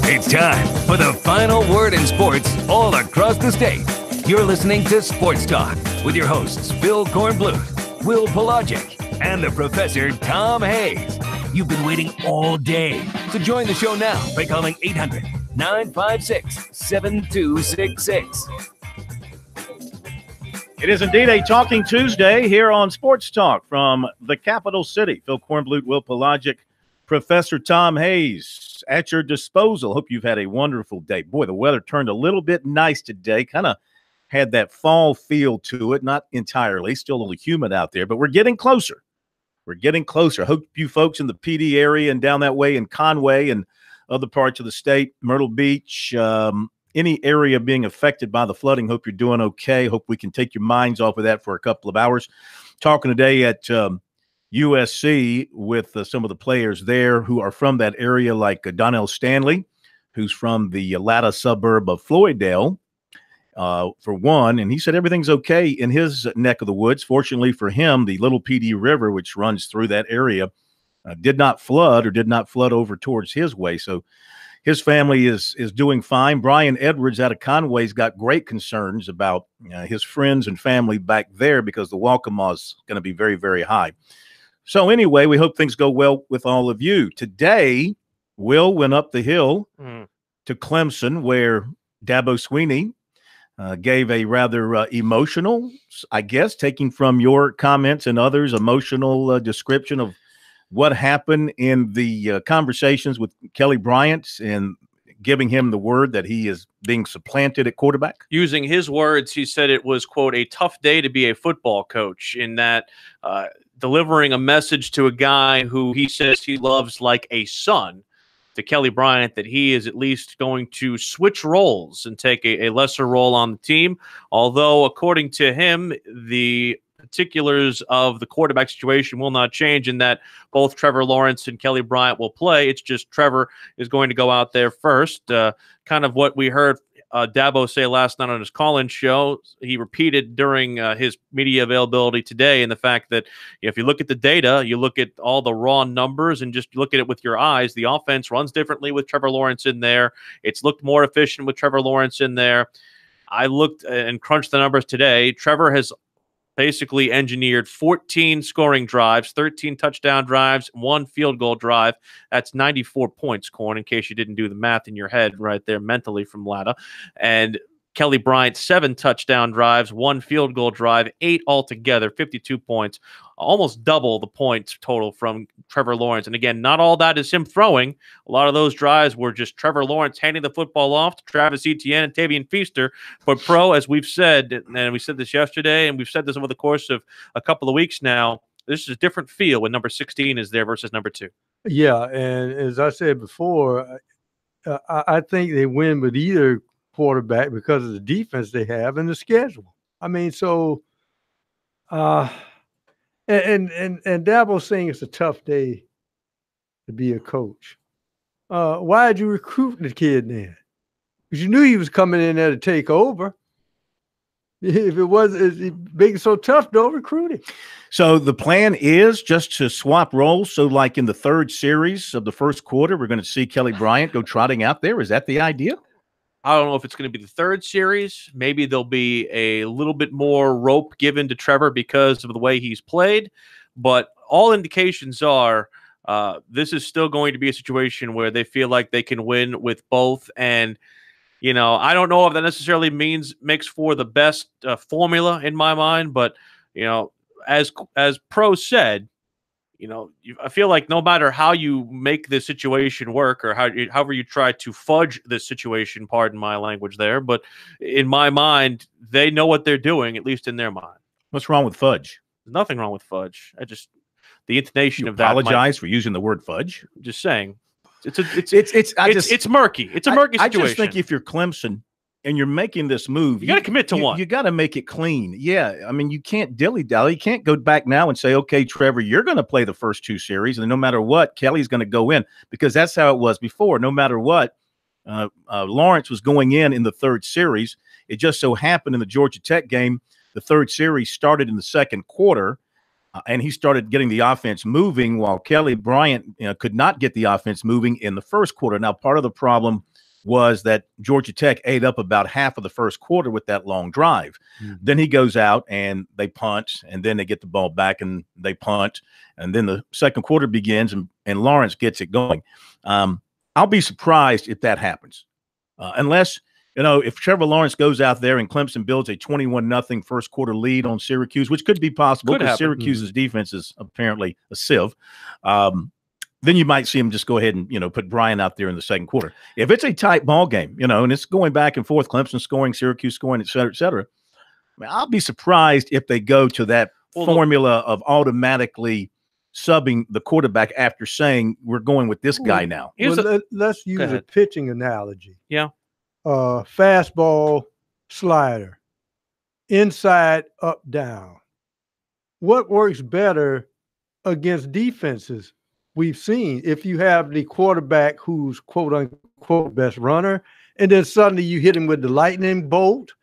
It's time for the final word in sports all across the state. You're listening to Sports Talk with your hosts, Phil Kornblut, Will Pelagic, and the Professor Tom Hayes. You've been waiting all day, so join the show now by calling 800-956-7266. It is indeed a Talking Tuesday here on Sports Talk from the capital city. Phil Kornblut, Will Pelagic, Professor Tom Hayes at your disposal. Hope you've had a wonderful day. Boy, the weather turned a little bit nice today. Kind of had that fall feel to it. Not entirely. Still a little humid out there, but we're getting closer. We're getting closer. Hope you folks in the PD area and down that way in Conway and other parts of the state, Myrtle Beach, any area being affected by the flooding, hope you're doing okay. Hope we can take your minds off of that for a couple of hours. Talking today at USC with some of the players there who are from that area, like Donnell Stanley, who's from the latter suburb of Floydale, for one. And he said everything's okay in his neck of the woods. Fortunately for him, the Little PD River, which runs through that area, did not flood over towards his way. So his family is doing fine. Brian Edwards out of Conway's got great concerns about his friends and family back there because the Waccamaw is going to be very, very high. So anyway, we hope things go well with all of you. Today, Will went up the hill to Clemson, where Dabo Sweeney gave a rather emotional, I guess, taking from your comments and others, emotional description of what happened in the conversations with Kelly Bryant and giving him the word that he is being supplanted at quarterback? Using his words, he said it was, quote, a tough day to be a football coach, in that delivering a message to a guy who he says he loves like a son, to Kelly Bryant, that he is at least going to switch roles and take a lesser role on the team. Although, according to him, the particulars of the quarterback situation will not change, in that both Trevor Lawrence and Kelly Bryant will play. It's just Trevor is going to go out there first. Kind of what we heard Dabo say last night on his call-in show. He repeated during his media availability today, and the fact that if you look at the data, you look at all the raw numbers and just look at it with your eyes, the offense runs differently with Trevor Lawrence in there. It's looked more efficient with Trevor Lawrence in there. I looked and crunched the numbers today. Trevor has basically engineered 14 scoring drives, 13 touchdown drives, 1 field goal drive. That's 94 points, Corn, in case you didn't do the math in your head right there mentally from Latta. And Kelly Bryant, 7 touchdown drives, 1 field goal drive, 8 altogether, 52 points, almost double the points total from Trevor Lawrence. And again, not all that is him throwing. A lot of those drives were just Trevor Lawrence handing the football off to Travis Etienne and Tavian Feaster. But Pro, as we've said, and we said this yesterday, and we've said this over the course of a couple of weeks now, this is a different feel when number 16 is there versus number 2. Yeah, and as I said before, I think they win with either quarterback because of the defense they have and the schedule. I mean, so and Dabo's saying it's a tough day to be a coach. Why did you recruit the kid then? Because you knew he was coming in there to take over. If it was making it so tough, don't recruit him. So the plan is just to swap roles. So like in the 3rd series of the first quarter, we're going to see Kelly Bryant go trotting out there. Is that the idea? I don't know if it's going to be the 3rd series. Maybe there'll be a little bit more rope given to Trevor because of the way he's played. But all indications are this is still going to be a situation where they feel like they can win with both. And, you know, I don't know if that necessarily makes for the best formula in my mind. But, you know, as Pro said, you know, I feel like no matter how you make the situation work or however you try to fudge this situation, pardon my language there, but in my mind, they know what they're doing, at least in their mind. What's wrong with fudge? There's nothing wrong with fudge. The intonation you of that. Apologize for using the word fudge. Just saying, it's murky. It's a murky situation. I just think if you're Clemson and you're making this move, you got to commit to one. You got to make it clean. Yeah. I mean, you can't dilly-dally. You can't go back now and say, okay, Trevor, you're going to play the first 2 series, and no matter what, Kelly's going to go in, because that's how it was before. No matter what, Lawrence was going in the 3rd series. It just so happened in the Georgia Tech game, the 3rd series started in the 2nd quarter, and he started getting the offense moving while Kelly Bryant could not get the offense moving in the 1st quarter. Now, part of the problem was that Georgia Tech ate up about half of the 1st quarter with that long drive. Then he goes out and they punt, and then they get the ball back and they punt, and then the 2nd quarter begins and Lawrence gets it going. I'll be surprised if that happens, unless if Trevor Lawrence goes out there and Clemson builds a 21-0 1st quarter lead on Syracuse, which could be possible because Syracuse's defense is apparently a sieve. Then you might see him just go ahead and, put Bryant out there in the 2nd quarter. If it's a tight ball game, and it's going back and forth, Clemson scoring, Syracuse scoring, et cetera, I mean, I'll be surprised if they go to that formula of automatically subbing the quarterback after saying we're going with this guy now. Let's use a pitching analogy. Yeah. Fastball, slider, inside, up, down. What works better against defenses? We've seen if you have the quarterback who's quote unquote best runner, and then suddenly you hit him with the lightning bolt,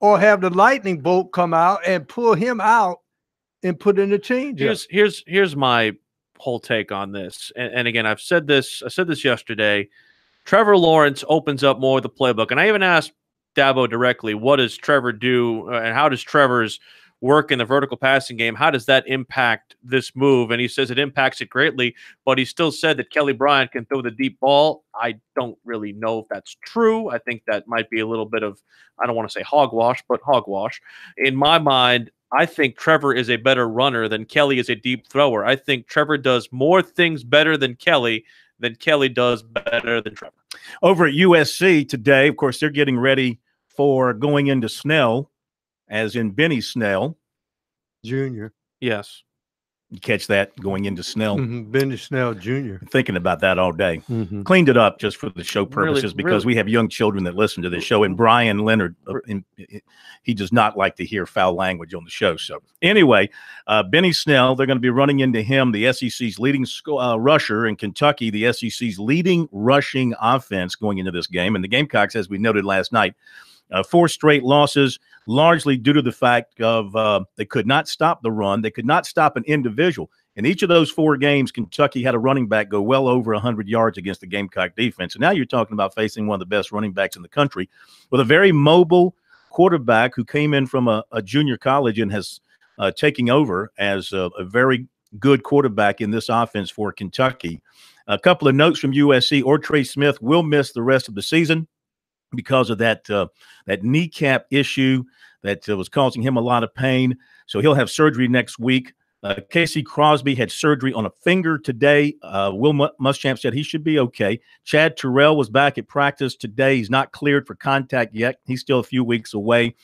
or have the lightning bolt come out and pull him out and put in the changeup. Here's my whole take on this. And again, I said this yesterday. Trevor Lawrence opens up more of the playbook. And I even asked Dabo directly, what does Trevor do and how does Trevor's work in the vertical passing game, how does that impact this move? And he says it impacts it greatly, but he still said that Kelly Bryant can throw the deep ball. I don't really know if that's true. I think that might be a little bit of, I don't want to say hogwash, but hogwash. In my mind, I think Trevor is a better runner than Kelly is a deep thrower. I think Trevor does more things better than Kelly then Kelly does better than Trevor. Over at USC today, of course, they're getting ready for going into Snell, as in Benny Snell. Junior. Yes. You catch that, going into Snell? Benny Snell Jr. Thinking about that all day. Cleaned it up just for the show purposes because we have young children that listen to this show. And Brian Leonard, he does not like to hear foul language on the show. So anyway, Benny Snell, they're going to be running into him, the SEC's leading rusher in Kentucky, the SEC's leading rushing offense going into this game. And the Gamecocks, as we noted last night, 4 straight losses, largely due to the fact of they could not stop the run. They could not stop an individual. In each of those 4 games, Kentucky had a running back go well over 100 yards against the Gamecock defense. And now you're talking about facing one of the best running backs in the country with a very mobile quarterback who came in from a junior college and has taking over as a very good quarterback in this offense for Kentucky. A couple of notes from USC. Ortre Smith will miss the rest of the season because of that kneecap issue that was causing him a lot of pain. So he'll have surgery next week. Casey Crosby had surgery on a finger today. Will Muschamp said he should be okay. Chad Terrell was back at practice today. He's not cleared for contact yet. He's still a few weeks away.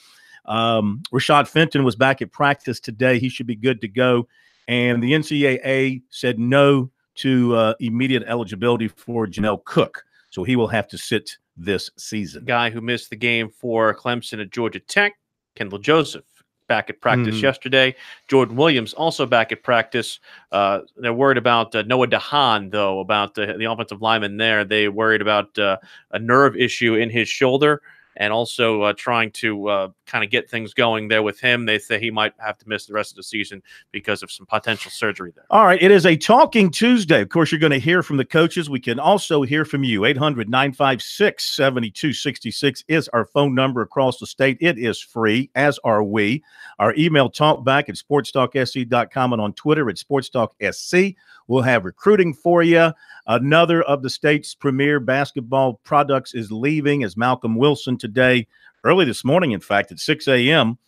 Rashad Fenton was back at practice today. He should be good to go. And the NCAA said no to immediate eligibility for Janelle Cook. So he will have to sit this season. Guy who missed the game for Clemson at Georgia Tech, Kendall Joseph, back at practice yesterday. Jordan Williams also back at practice. They're worried about Noah DeHaan, though, about the offensive lineman there. They worried about a nerve issue in his shoulder and also trying to kind of get things going there with him. They say he might have to miss the rest of the season because of some potential surgery there. All right, it is a Talking Tuesday. Of course, you're going to hear from the coaches. We can also hear from you. 800-956-7266 is our phone number across the state. It is free, as are we. Our email, talkback at sportstalksc.com, and on Twitter at sportstalksc. We'll have recruiting for you. Another of the state's premier basketball products is leaving, as Malcolm Wilson today, early this morning, in fact, at 6 a.m.,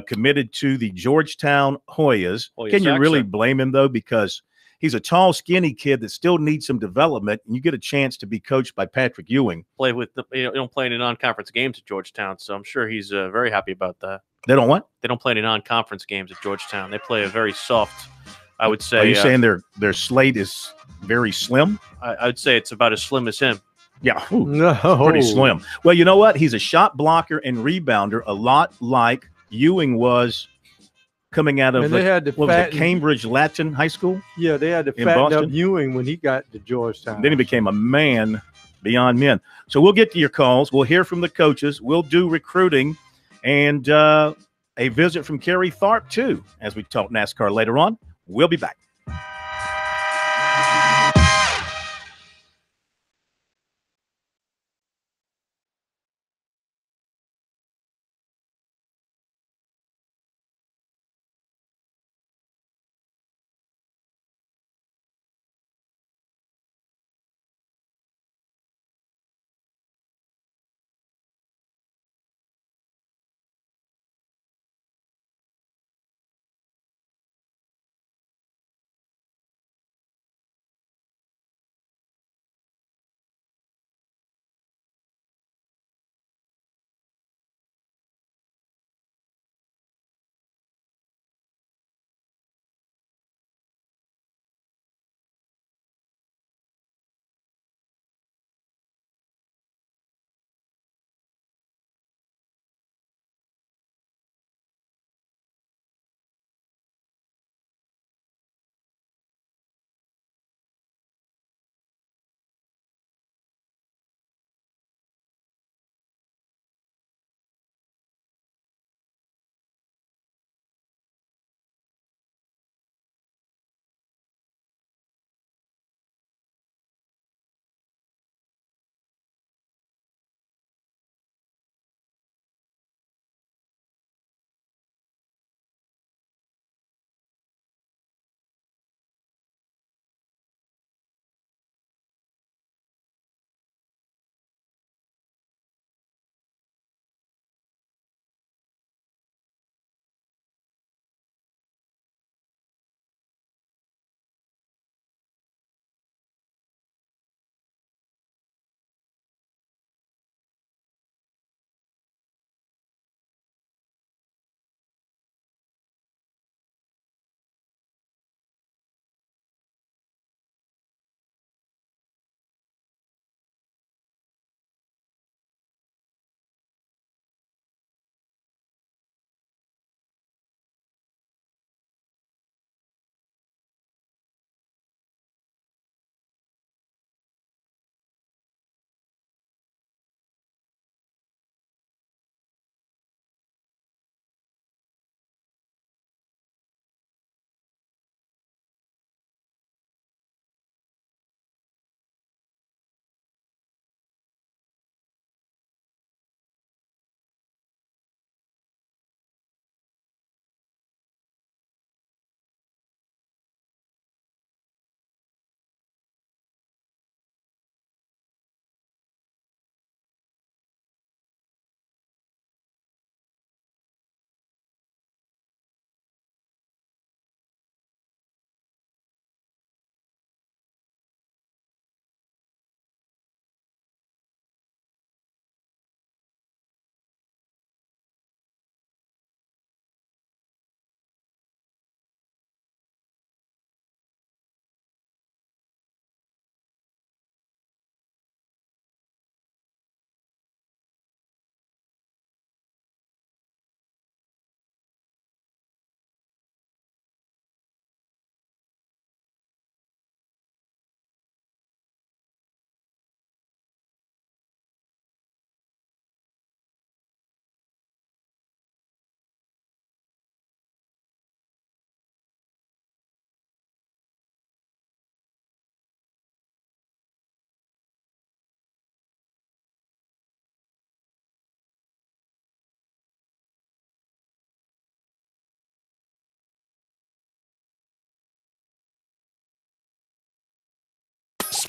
committed to the Georgetown Hoyas. Can you really blame him, though? Because he's a tall, skinny kid that still needs some development, and you get a chance to be coached by Patrick Ewing. You don't play any non-conference games at Georgetown, so I'm sure he's very happy about that. They don't what? They don't play any non-conference games at Georgetown. They play a very soft, I would say. Are you saying their slate is very slim? I would say it's about as slim as him. Yeah, pretty slim. Well, you know what? He's a shot blocker and rebounder, a lot like Ewing was coming out of Cambridge Latin High School. Yeah, they had to fatten up Ewing when he got to Georgetown. Then he became a man beyond men. So we'll get to your calls. We'll hear from the coaches. We'll do recruiting and a visit from Kerry Tharp, too, as we talk NASCAR later on. We'll be back.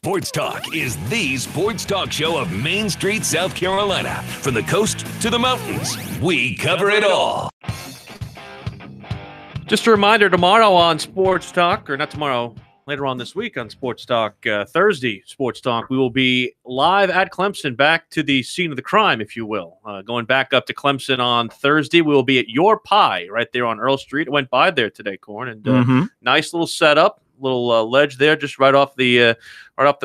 Sports Talk is the sports talk show of Main Street, South Carolina. From the coast to the mountains, we cover it all. Just a reminder, tomorrow on Sports Talk, or not tomorrow, later on this week on Sports Talk, Thursday Sports Talk, we will be live at Clemson, back to the scene of the crime, if you will. Going back up to Clemson on Thursday, we will be at Your Pie right there on Earl Street. I went by there today, Corn, and nice little setup. Little ledge there, just right off the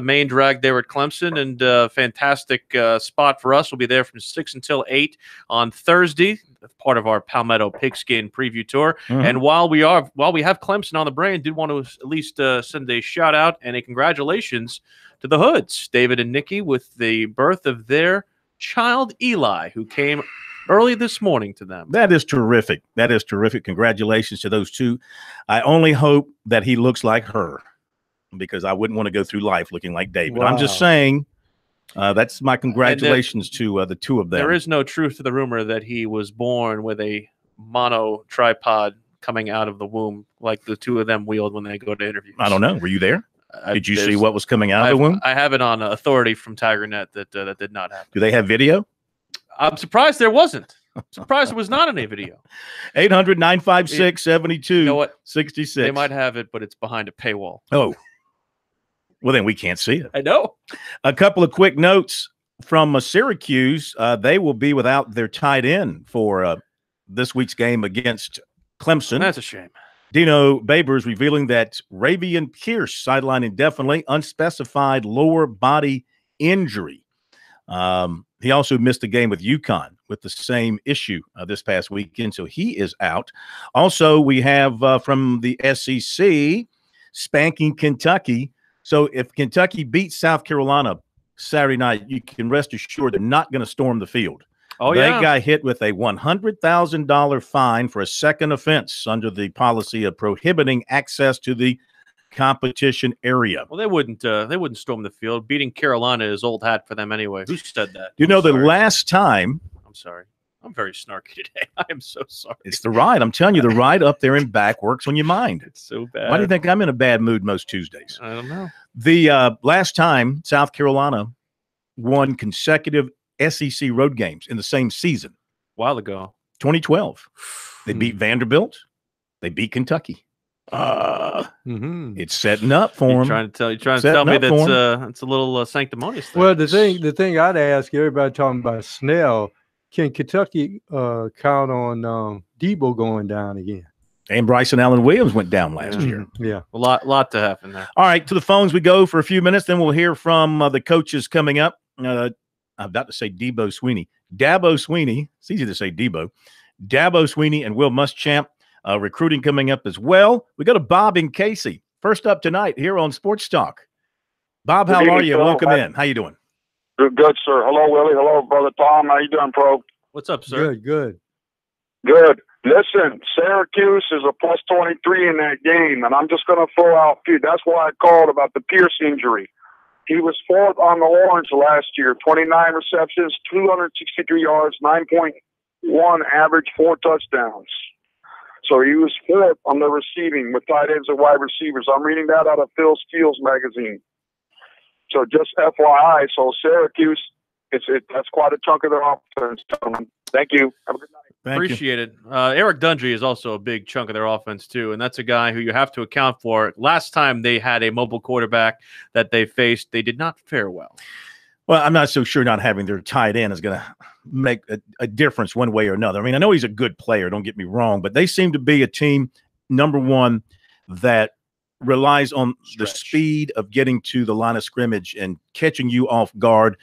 main drag there at Clemson, and fantastic spot for us. We'll be there from 6 until 8 on Thursday, part of our Palmetto Pigskin preview tour. And while we have Clemson on the brain, did want to at least send a shout out and a congratulations to the Hoods, David and Nikki, with the birth of their child Eli, who came early this morning to them. That is terrific. That is terrific. Congratulations to those two. I only hope that he looks like her, because I wouldn't want to go through life looking like David. Wow. I'm just saying, that's my congratulations to the two of them. There is no truth to the rumor that he was born with a mono tripod coming out of the womb like the two of them wield when they go to interviews. I don't know. Were you there? Did you see what was coming out of the womb? I have it on authority from TigerNet that that did not happen. Do they have video? I'm surprised there wasn't. Surprised it was not in a video. 800-956-7266. You know what? They might have it, but it's behind a paywall. Oh. Well, then we can't see it. I know. A couple of quick notes from Syracuse. They will be without their tight end for this week's game against Clemson. That's a shame. Dino Babers revealing that Ravian Pierce sidelined indefinitely, unspecified lower body injury. He also missed a game with UConn with the same issue this past weekend, so he is out. Also, we have from the SEC spanking Kentucky. So if Kentucky beats South Carolina Saturday night, you can rest assured they're not going to storm the field. Oh, they yeah. got hit with a $100,000 fine for a second offense under the policy of prohibiting access to the competition area. Well, they wouldn't storm the field. Beating Carolina is old hat for them anyway. Who said that? You know, the last time. I'm sorry. I'm very snarky today. I am so sorry. It's the ride. I'm telling you, the ride up there and back works on your mind. It's so bad. Why do you think I'm in a bad mood most Tuesdays? I don't know. The last time South Carolina won consecutive SEC road games in the same season. A while ago. 2012. They beat Vanderbilt. They beat Kentucky. It's setting up for them. You're trying to tell me that's it's a little sanctimonious thing. Well, the thing I'd ask everybody talking about Snell, can Kentucky count on Debo going down again? And Bryson Allen Williams went down last year. Yeah, a lot to happen there. All right, to the phones we go for a few minutes. Then we'll hear from the coaches coming up. I'm about to say Dabo Sweeney. Dabo Sweeney. It's easy to say Debo. Dabo Sweeney and Will Muschamp. Recruiting coming up as well. We go to Bob and Casey. First up tonight here on Sports Talk. Bob, how are you? Welcome in. How you doing? Good, sir. Hello, Willie. Hello, Brother Tom. How you doing, Pro? What's up, sir? Good. Listen, Syracuse is a plus 23 in that game, and I'm just going to throw out a few. That's why I called about the Pierce injury. He was fourth on the Orange last year, 29 receptions, 263 yards, 9.1 average, 4 touchdowns. So he was fourth on the receiving with tight ends and wide receivers. I'm reading that out of Phil Steele's magazine. So just FYI, so Syracuse, that's quite a chunk of their offense. Thank you. Have a good night. Appreciate it. Eric Dundry is also a big chunk of their offense, too, and that's a guy who you have to account for. Last time they had a mobile quarterback that they faced, they did not fare well. Well, I'm not so sure not having their tight end is going to make a difference one way or another. I mean, I know he's a good player, don't get me wrong, but they seem to be a team, number one, that relies on the speed of getting to the line of scrimmage and catching you off guard,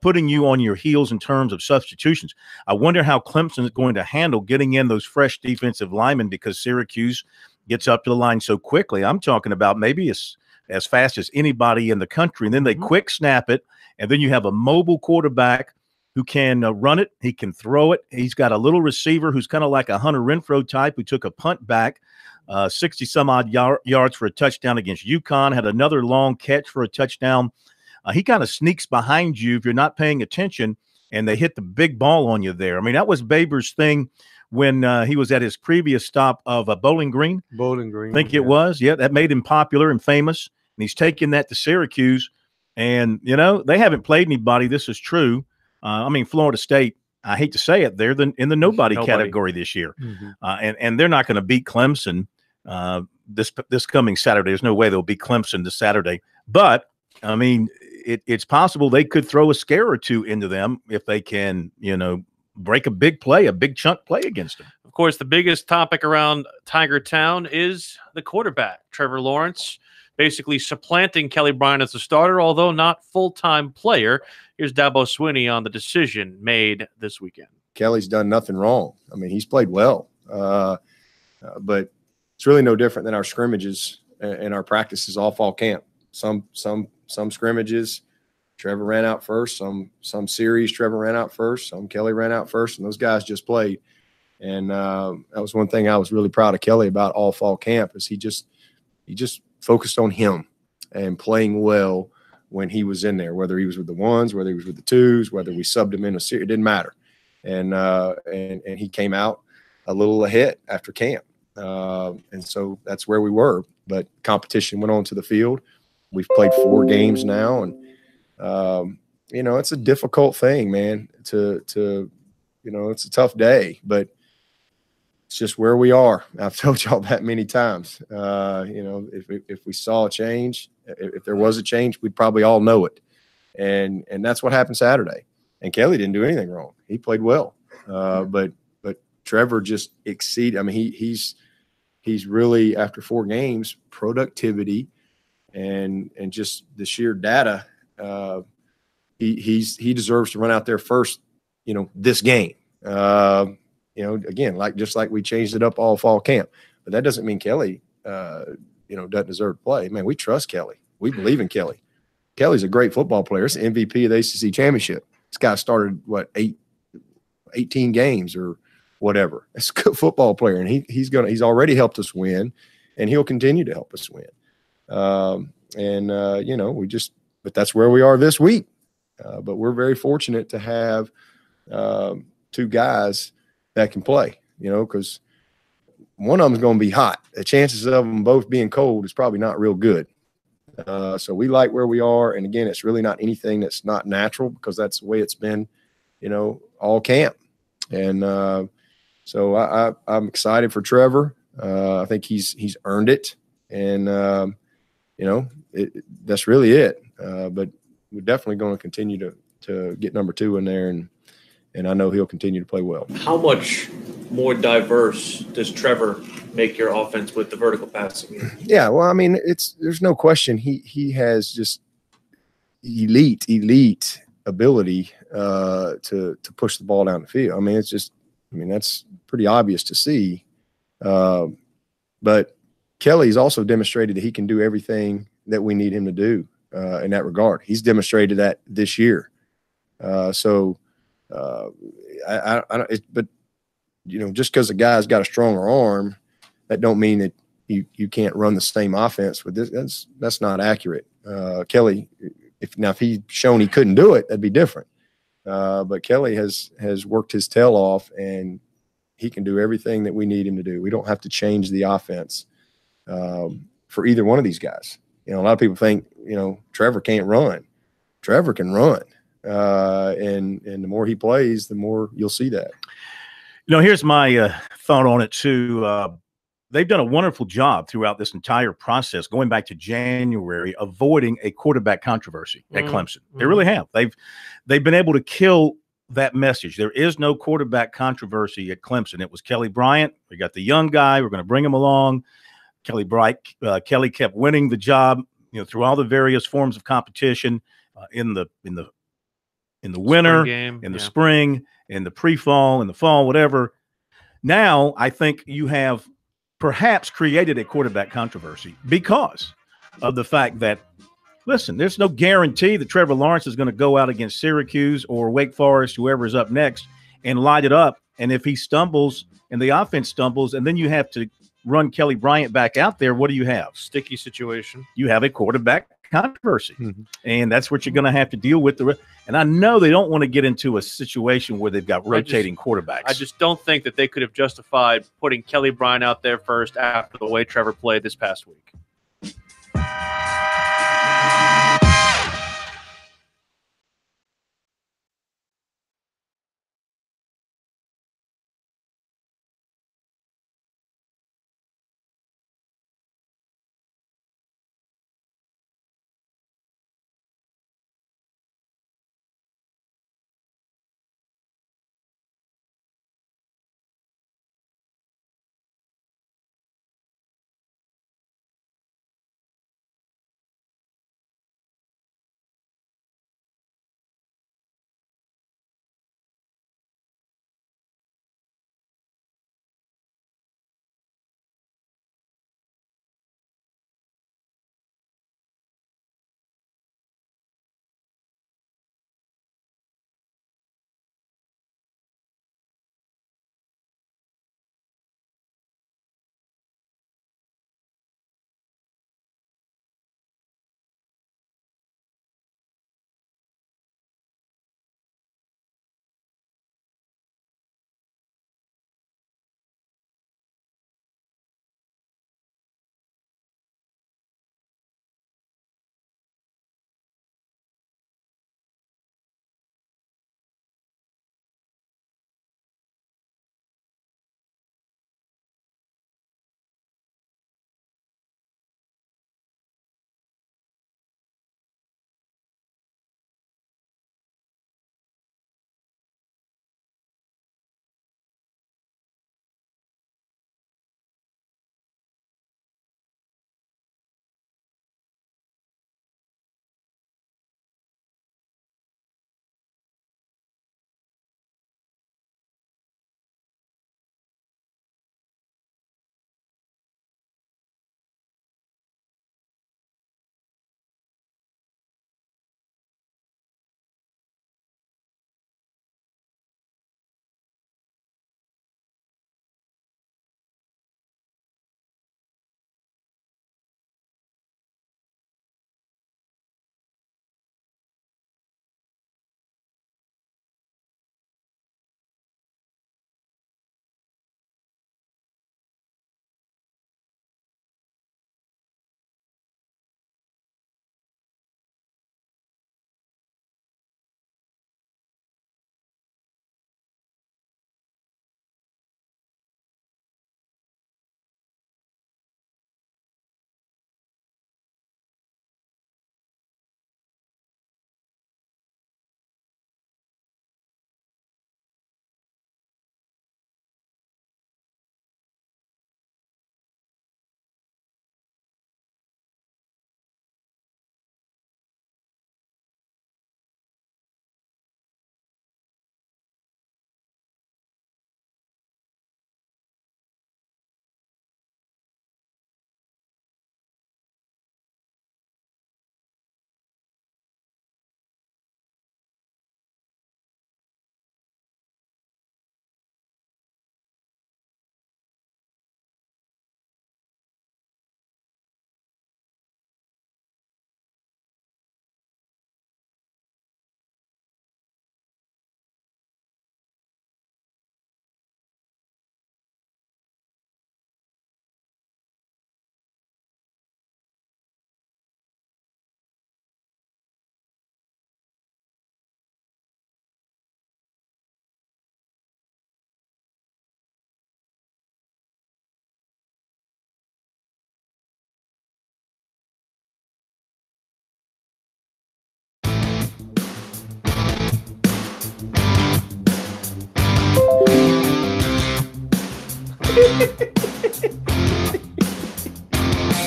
putting you on your heels in terms of substitutions. I wonder how Clemson is going to handle getting in those fresh defensive linemen, because Syracuse gets up to the line so quickly. I'm talking about maybe as fast as anybody in the country, and then they quick snap it, and then you have a mobile quarterback who can run it. He can throw it. He's got a little receiver who's kind of like a Hunter Renfrow type who took a punt back, 60-some-odd yards for a touchdown against UConn, had another long catch for a touchdown. He kind of sneaks behind you if you're not paying attention, and they hit the big ball on you there. I mean, that was Babers' thing when he was at his previous stop of Bowling Green. Bowling Green. I think it was. Yeah, that made him popular and famous. and he's taking that to Syracuse. And, you know, they haven't played anybody. This is true. I mean, Florida State, I hate to say it, they're in the nobody category this year. And they're not going to beat Clemson this coming Saturday. There's no way they'll beat Clemson this Saturday. But, I mean, it's possible they could throw a scare or two into them if they can, you know, break a big play, a big chunk play against them. Of course, the biggest topic around Tiger Town is the quarterback, Trevor Lawrence, basically supplanting Kelly Bryant as the starter, although not full-time player. Here's Dabo Swinney on the decision made this weekend. Kelly's done nothing wrong. I mean, he's played well, but it's really no different than our scrimmages and our practices all fall camp. Some scrimmages, Trevor ran out first. Some series, Trevor ran out first. Some Kelly ran out first, and those guys just played. And that was one thing I was really proud of Kelly about all fall camp is he just focused on him and playing well when he was in there, whether he was with the ones, whether he was with the twos, whether we subbed him in a series, it didn't matter. And he came out a little ahead after camp. And so that's where we were. But competition went on to the field. We've played 4 games now, and you know, it's a difficult thing, man, to you know, it's a tough day, but it's just where we are. I've told y'all that many times. You know, if we saw a change, if there was a change, we'd probably all know it. And that's what happened Saturday. And Kelly didn't do anything wrong. He played well. But Trevor just exceeded. I mean, he's really, after 4 games, productivity and just the sheer data, he deserves to run out there first, you know, this game. You know, again, just like we changed it up all fall camp. But that doesn't mean Kelly, you know, doesn't deserve to play. Man, we trust Kelly. We believe in Kelly. Kelly's a great football player. It's the MVP of the ACC championship. This guy started, 18 games or whatever. It's a good football player, and he's already helped us win, and he'll continue to help us win. You know, but that's where we are this week. But we're very fortunate to have 2 guys that can play, you know, because one of them's going to be hot. The chances of them both being cold is probably not real good. So we like where we are. And again, it's really not anything that's not natural because that's the way it's been, you know, all camp. And so I'm excited for Trevor. I think he's earned it. And, you know, that's really it. But we're definitely going to continue to get number 2 in there. And I know he'll continue to play well. How much more diverse does Trevor make your offense with the vertical passing? Yeah, well, I mean, there's no question he has just elite ability to push the ball down the field. I mean, that's pretty obvious to see. But Kelly's also demonstrated that he can do everything that we need him to do in that regard. He's demonstrated that this year. But you know, just because a guy's got a stronger arm, that don't mean that you can't run the same offense with this. That's not accurate. Kelly, if he'd shown he couldn't do it, that'd be different. But Kelly has worked his tail off, and he can do everything that we need him to do. We don't have to change the offense for either one of these guys. You know, a lot of people think, you know, Trevor can't run. Trevor can run. And the more he plays, the more you'll see that. You know, here's my thought on it too. They've done a wonderful job throughout this entire process, going back to January, avoiding a quarterback controversy at Clemson. They really have. They've been able to kill that message. There is no quarterback controversy at Clemson. It was Kelly Bryant. We got the young guy. We're going to bring him along. Kelly kept winning the job, you know, through all the various forms of competition in the winter, in the spring, in the pre-fall, in the fall, whatever. Now, I think you have perhaps created a quarterback controversy because of the fact that, listen, there's no guarantee that Trevor Lawrence is going to go out against Syracuse or Wake Forest, whoever is up next, and light it up. And if he stumbles and the offense stumbles, and then you have to run Kelly Bryant back out there, what do you have? Sticky situation. You have a quarterback controversy. And that's what you're going to have to deal with. And I know they don't want to get into a situation where they've got rotating quarterbacks. I just don't think that they could have justified putting Kelly Bryant out there first after the way Trevor played this past week.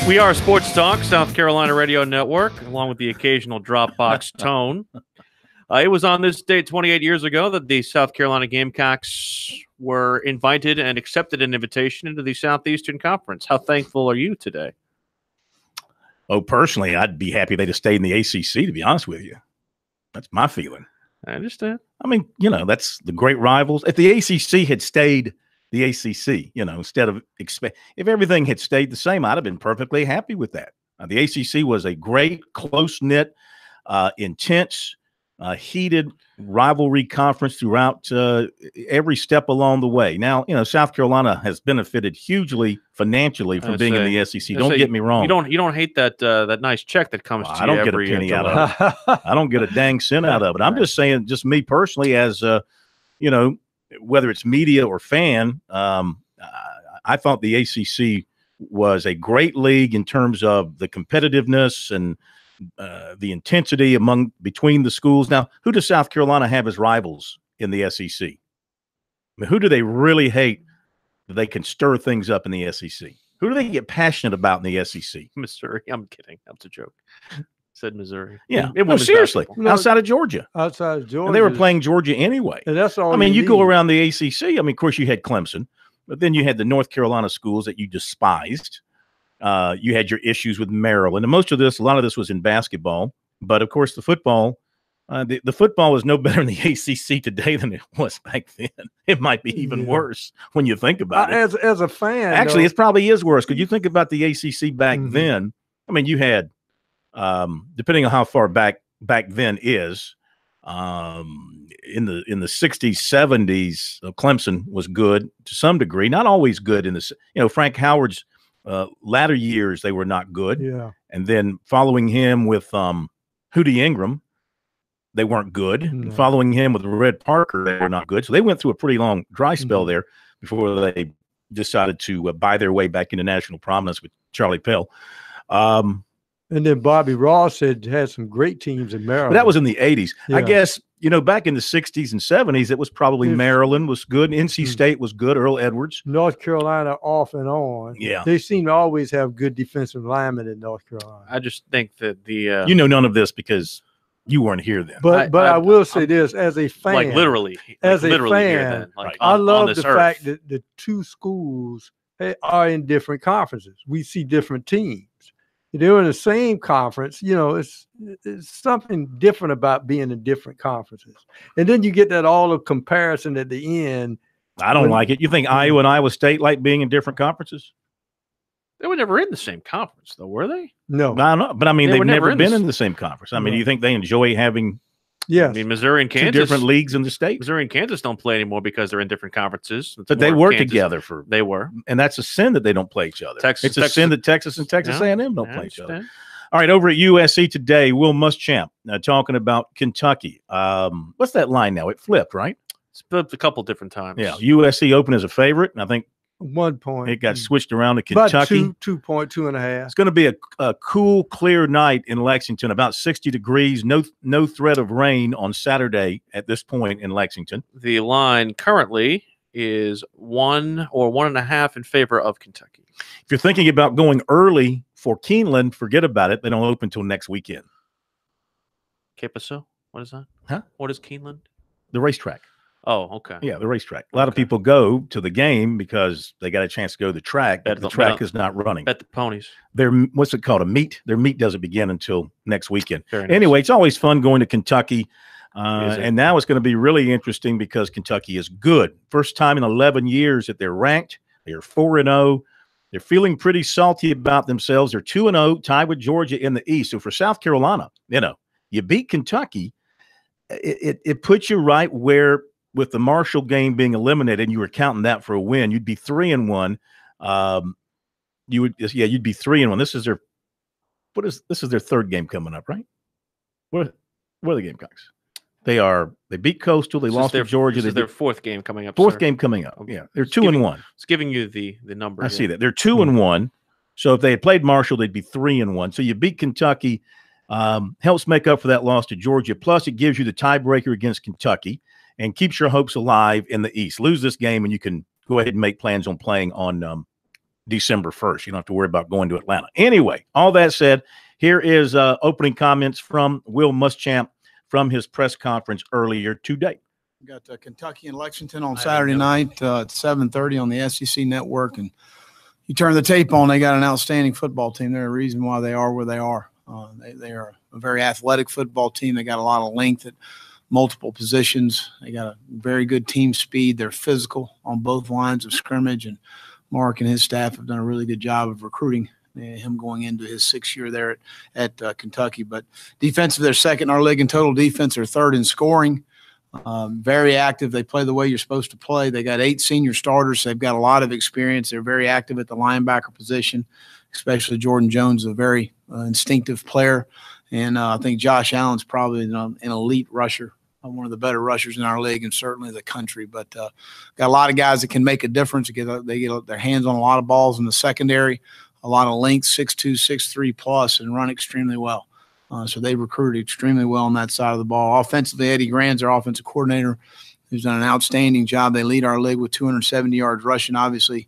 We are Sports Talk, South Carolina Radio Network, along with the occasional Dropbox tone. It was on this date 28 years ago that the South Carolina Gamecocks were invited and accepted an invitation into the Southeastern Conference. How thankful are you today? Oh, personally, I'd be happy they'd have stayed in the ACC, to be honest with you. That's my feeling. I understand. I mean, that's the great rivals. If the ACC had stayed the ACC, instead of if everything had stayed the same, I'd have been perfectly happy with that. The ACC was a great, close-knit, intense, heated rivalry conference throughout every step along the way. Now, South Carolina has benefited hugely financially from being in the SEC. Don't get me wrong. You don't hate that nice check that comes to you. I don't get a penny out of it. I don't get a dang cent out of it. I'm just saying, just me personally, as whether it's media or fan, I thought the ACC was a great league in terms of the competitiveness and the intensity between the schools. Now, who does South Carolina have as rivals in the SEC? I mean, who do they really hate that they can stir things up in the SEC? Who do they get passionate about in the SEC? Missouri. I'm kidding. That's a joke. Said Missouri. Yeah. Seriously. Outside of Georgia. Outside of Georgia. And they were playing Georgia anyway. And that's all. I mean, you go around the ACC. I mean, of course, you had Clemson, but then you had the North Carolina schools that you despised. You had your issues with Maryland, and a lot of this was in basketball. But of course, the football is no better in the ACC today than it was back then. It might be even worse when you think about it. As a fan, actually, it probably is worse because you think about the ACC back then. I mean, you had, depending on how far back then is, in the 60s, 70s, Clemson was good to some degree, not always good in the Frank Howard's latter years, they were not good. Yeah. And then following him with Hootie Ingram, they weren't good. No. And following him with Red Parker, they were not good. So they went through a pretty long dry spell there before they decided to buy their way back into national prominence with Charlie Pell. And then Bobby Ross had some great teams in Maryland. But that was in the 80s. Yeah. I guess, back in the 60s and 70s, it was probably Maryland was good. NC State was good. Earl Edwards. North Carolina off and on. Yeah. They seem to always have good defensive linemen in North Carolina. I just think that the none of this because you weren't here then. But I will say this, as a fan. Like literally as like a literally fan, here then. Like I love on the earth. fact that the two schools are in different conferences. We see different teams. They're in the same conference. It's something different about being in different conferences. And then you get that all of comparison at the end. I don't like it. You think Iowa and Iowa State like being in different conferences? They were never in the same conference, though, were they? No. I don't know. But I mean, they've never been in in the same conference. I mean, do you think they enjoy having Yes. I mean, Missouri and two Kansas. different leagues in the state? Missouri and Kansas don't play anymore because they're in different conferences. It's But they more were Kansas. together for, They were. and that's a sin that they don't play each other. Texas- It's a sin that Texas and Texas Yeah, A&M don't I play each other. understand. All right, over at USC today, Will Muschamp talking about Kentucky. What's that line now? It flipped, right? It's flipped a couple different times. Yeah, USC opened as a favorite, and I think 1 point. it got switched around to About Kentucky. 2.5. It's going to be a cool, clear night in Lexington, about 60 degrees, no threat of rain on Saturday at this point in Lexington. The line currently is 1 or 1.5 in favor of Kentucky. If you're thinking about going early for Keeneland, forget about it. They don't open until next weekend. Capasso? What is that? Huh? What is Keeneland? The racetrack. Oh, okay. Yeah, the racetrack. A lot of people go to the game because they got a chance to go to the track. Bet The the- track bet- is not running. Bet the ponies. What's it called? A meet. Their meet doesn't begin until next weekend. Very nice. Anyway, it's always fun going to Kentucky. Is it? And now it's going to be really interesting because Kentucky is good. First time in 11 years that they're ranked. They're 4-0. They're feeling pretty salty about themselves. They're 2-0, tied with Georgia in the East. So for South Carolina, you beat Kentucky. It puts you right where, with the Marshall game being eliminated, and you were counting that for a win, you'd be 3-1. You'd be 3-1. This is their third game coming up, right? Where are the Gamecocks? They beat Coastal. They lost to Georgia. This is their fourth game coming up. Fourth sir. game coming up. Okay. Yeah, they're It's 2-1. It's giving you the number. I see that. They're 2-1. So if they had played Marshall, they'd be 3-1. So you beat Kentucky, helps make up for that loss to Georgia. Plus, it gives you the tiebreaker against Kentucky and keeps your hopes alive in the East. Lose this game, and you can go ahead and make plans on playing on December 1st. You don't have to worry about going to Atlanta. Anyway, all that said, here is opening comments from Will Muschamp from his press conference earlier today. We got Kentucky and Lexington on Saturday night at 7:30 on the SEC Network, and you turn the tape on, they got an outstanding football team. They're a reason why they are where they are. They are a very athletic football team. They got a lot of length at multiple positions. They got a very good team speed. They're physical on both lines of scrimmage, and Mark and his staff have done a really good job of recruiting him going into his 6th year there at Kentucky. But defensive, they're second in our league in total defense. They're third in scoring. Very active. They play the way you're supposed to play. They got 8 senior starters. So they've got a lot of experience. They're very active at the linebacker position, especially Jordan Jones, a very instinctive player. And I think Josh Allen's probably an elite rusher, one of the better rushers in our league and certainly the country. But got a lot of guys that can make a difference. They get their hands on a lot of balls in the secondary, a lot of length, 6'2", 6'3 plus, and run extremely well. So they recruited extremely well on that side of the ball. Offensively, Eddie Grand's our offensive coordinator, who's done an outstanding job. They lead our league with 270 yards rushing. Obviously,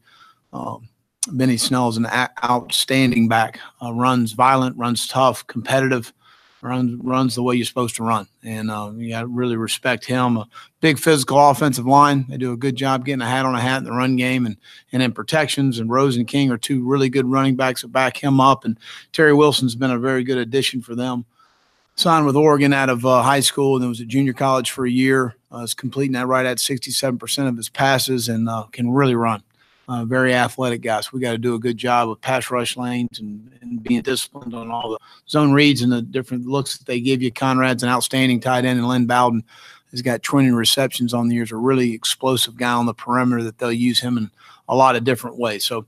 Benny Snell's an outstanding back. Runs violent, runs tough, competitive, runs the way you're supposed to run. And you got to really respect him. A big physical offensive line. They do a good job getting a hat on a hat in the run game and in protections. And Rose and King are 2 really good running backs that back him up. And Terry Wilson's been a very good addition for them. Signed with Oregon out of high school and then was at junior college for a year. Is completing that right at 67% of his passes and can really run. Very athletic guys. We got to do a good job with pass rush lanes and being disciplined on all the zone reads and the different looks that they give you. Conrad's an outstanding tight end, and Lynn Bowden has got 20 receptions on the years. A really explosive guy on the perimeter that they'll use him in a lot of different ways. So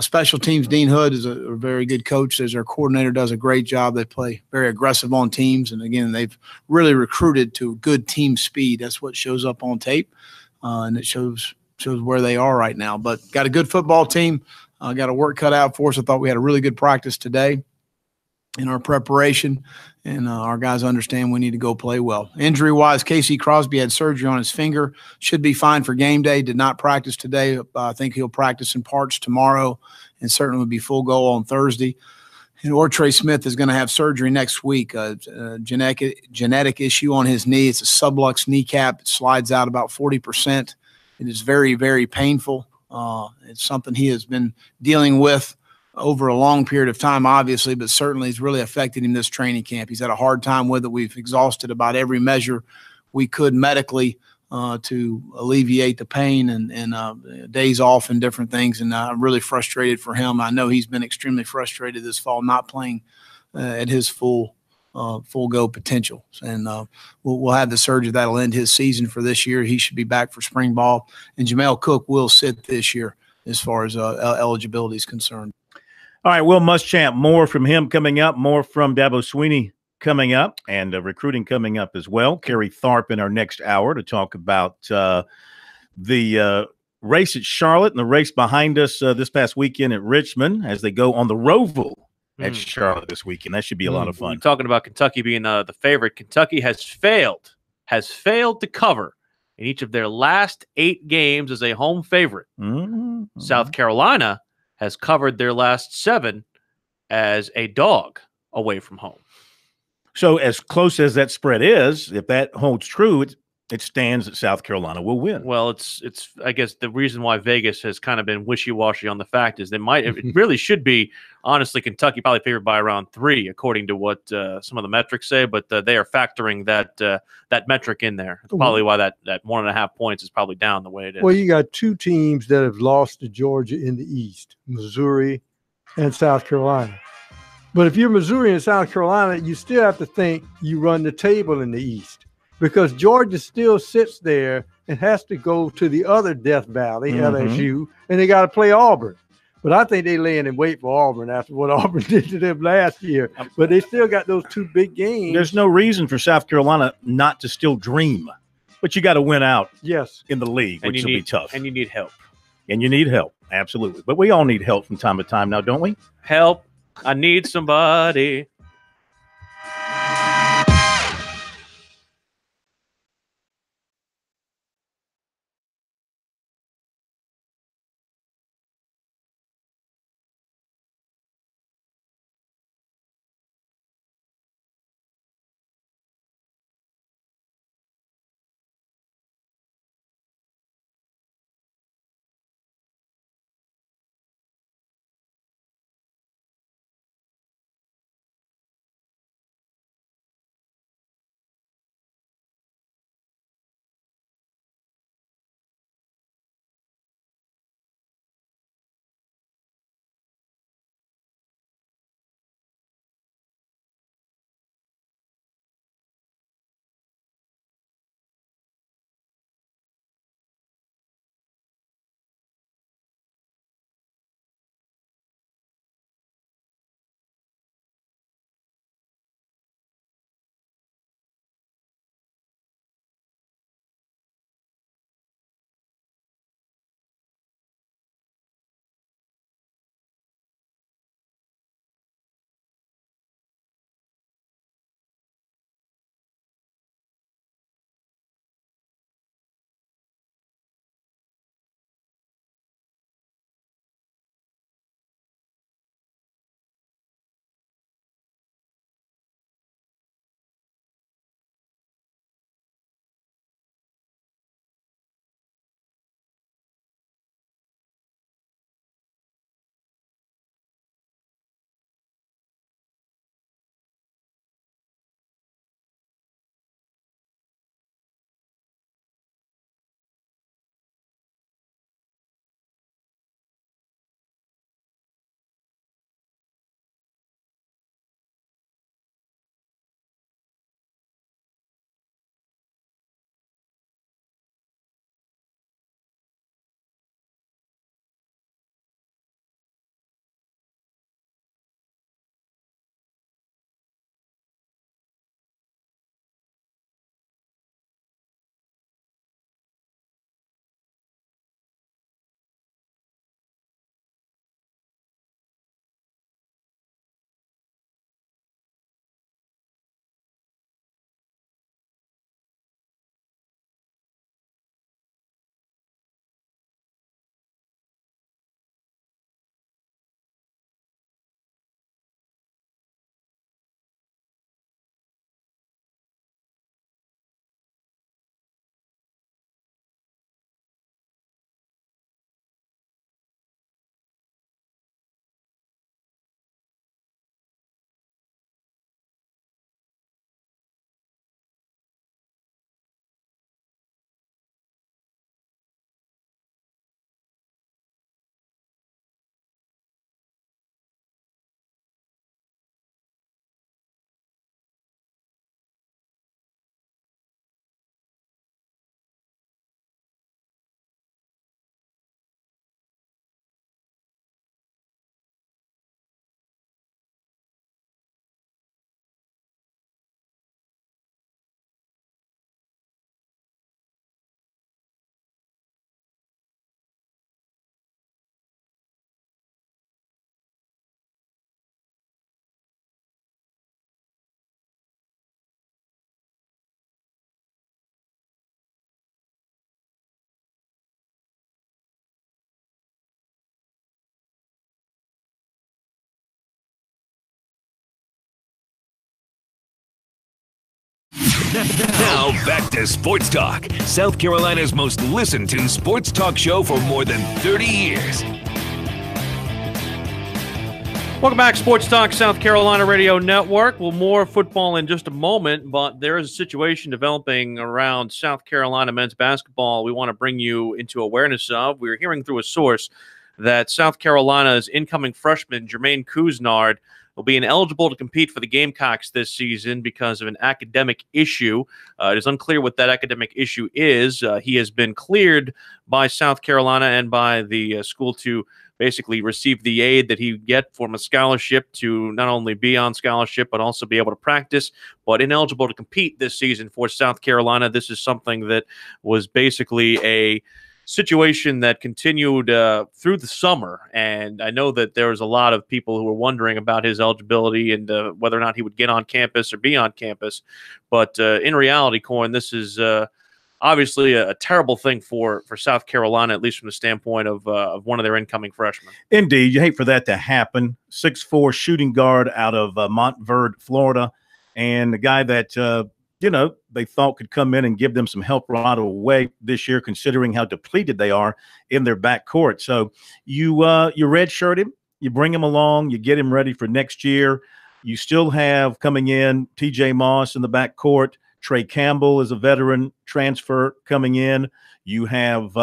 special teams, Dean Hood is a very good coach. As their coordinator does a great job. They play very aggressive on teams. And, again, they've really recruited to good team speed. That's what shows up on tape, and it shows where they are right now. But got a good football team, got a work cut out for us. I thought we had a really good practice today in our preparation, and our guys understand we need to go play well. Injury-wise, Casey Crosby had surgery on his finger. Should be fine for game day. Did not practice today. I think he'll practice in parts tomorrow and certainly will be full go on Thursday. And Ortre Smith is going to have surgery next week. A genetic issue on his knee. It's a sublux kneecap. It slides out about 40%. It is very, very painful. It's something he has been dealing with over a long period of time, obviously, but certainly it's really affected him this training camp. He's had a hard time with it. We've exhausted about every measure we could medically to alleviate the pain and days off and different things. And I'm really frustrated for him. I know he's been extremely frustrated this fall, not playing at his full go potential. And we'll have the surgery that'll end his season for this year. He should be back for spring ball. And Jamel Cook will sit this year as far as eligibility is concerned. All right, Will Muschamp, more from him coming up, more from Dabo Sweeney coming up, and recruiting coming up as well. Kerry Tharp in our next hour to talk about the race at Charlotte and the race behind us this past weekend at Richmond as they go on the Roval at Charlotte this weekend. That should be a lot of fun. We're talking about Kentucky being the favorite. Kentucky has failed to cover in each of their last 8 games as a home favorite. South Carolina has covered their last 7 as a dog away from home. So as close as that spread is, if that holds true, it stands that South Carolina will win. Well, it's I guess the reason why Vegas has kind of been wishy-washy on the fact is it really should be, honestly, Kentucky probably favored by around 3, according to what some of the metrics say, but they are factoring that metric in there. It's probably why that 1.5 points is probably down the way it is. Well, you got 2 teams that have lost to Georgia in the East, Missouri and South Carolina. But if you're Missouri and South Carolina, you still have to think you run the table in the East, because Georgia still sits there and has to go to the other Death Valley, LSU, and they got to play Auburn. But I think they laying in wait for Auburn after what Auburn did to them last year. But they still got those 2 big games. There's no reason for South Carolina not to still dream. But you got to win out in the league, which will be tough. And you need help. And you need help, absolutely. But we all need help from time to time now, don't we? Help. I need somebody. Now back to Sports Talk, South Carolina's most listened to sports talk show for more than 30 years. Welcome back, Sports Talk, South Carolina Radio Network. Well, more football in just a moment, but there is a situation developing around South Carolina men's basketball we want to bring you into awareness of. We're hearing through a source that South Carolina's incoming freshman, Jermaine Couisnard, will be ineligible to compete for the Gamecocks this season because of an academic issue. It is unclear what that academic issue is. He has been cleared by South Carolina and by the school to basically receive the aid that he get from a scholarship to not only be on scholarship but also be able to practice, but ineligible to compete this season for South Carolina. This is something that was basically a situation that continued through the summer, and I know that there was a lot of people who were wondering about his eligibility and whether or not he would get on campus or be on campus. But in reality, Corn, this is obviously a terrible thing for South Carolina, at least from the standpoint of one of their incoming freshmen. Indeed, you hate for that to happen. 6'4" shooting guard out of Montverde, Florida, and the guy that they thought could come in and give them some help right away this year, considering how depleted they are in their backcourt. So you redshirt him, you bring him along, you get him ready for next year. You still have coming in TJ Moss in the backcourt. Trey Campbell is a veteran transfer coming in. You have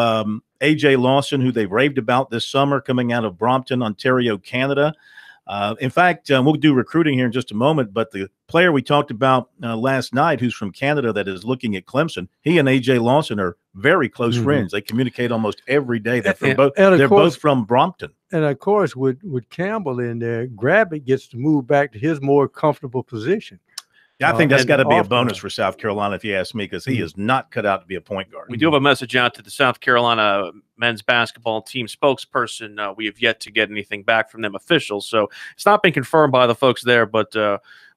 AJ Lawson, who they've raved about this summer, coming out of Brompton, Ontario, Canada. In fact, we'll do recruiting here in just a moment, but the player we talked about last night who's from Canada that is looking at Clemson, he and A.J. Lawson are very close friends. They communicate almost every day. They're both from Brompton. And, of course, with Campbell in there, Gravitt gets to move back to his more comfortable position. Yeah, I think that's got to be a bonus for South Carolina, if you ask me, because he is not cut out to be a point guard. We do have a message out to the South Carolina men's basketball team spokesperson. We have yet to get anything back from them official, so it's not been confirmed by the folks there, but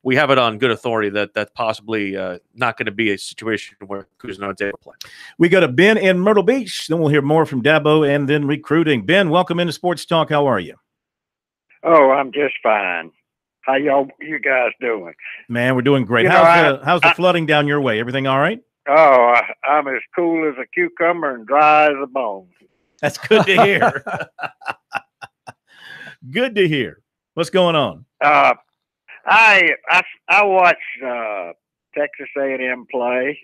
we have it on good authority that that's possibly not going to be a situation where Couisnard's able to play. We go to Ben in Myrtle Beach. Then we'll hear more from Dabo and then recruiting. Ben, welcome into Sports Talk. How are you? Oh, I'm just fine. How you guys doing? Man, we're doing great. How's the flooding down your way? Everything all right? Oh, I'm as cool as a cucumber and dry as a bone. That's good to hear. Good to hear. What's going on? I watch Texas A&M play,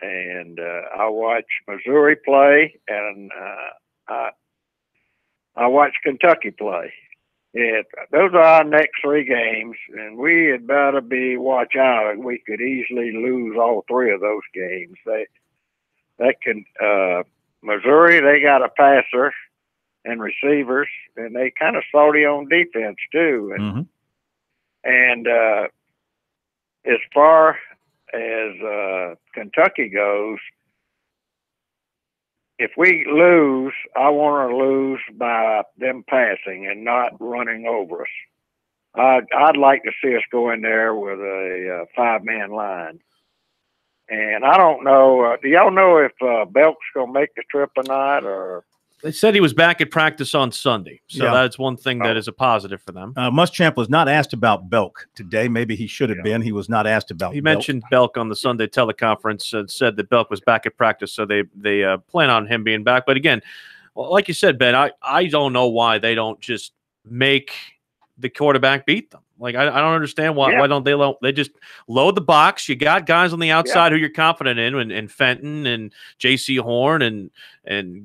and I watch Missouri play, and I watch Kentucky play. Those are our next three games, and we had better watch out. We could easily lose all three of those games. Missouri, they got a passer and receivers, and they kind of salty on defense too. And as far as Kentucky goes, if we lose, I want to lose by them passing and not running over us. I'd like to see us go in there with a five-man line. And I don't know, do y'all know if Belk's going to make the trip or not? Or they said he was back at practice on Sunday, so that's one thing that is a positive for them. Muschamp was not asked about Belk today. Maybe he should have been. He was not asked about He mentioned Belk on the Sunday teleconference and said that Belk was back at practice, so they plan on him being back. But again, like you said, Ben, I don't know why they don't just make the quarterback beat them. Like, I don't understand why don't they just load the box. You got guys on the outside who you're confident in, and Fenton and J.C. Horn and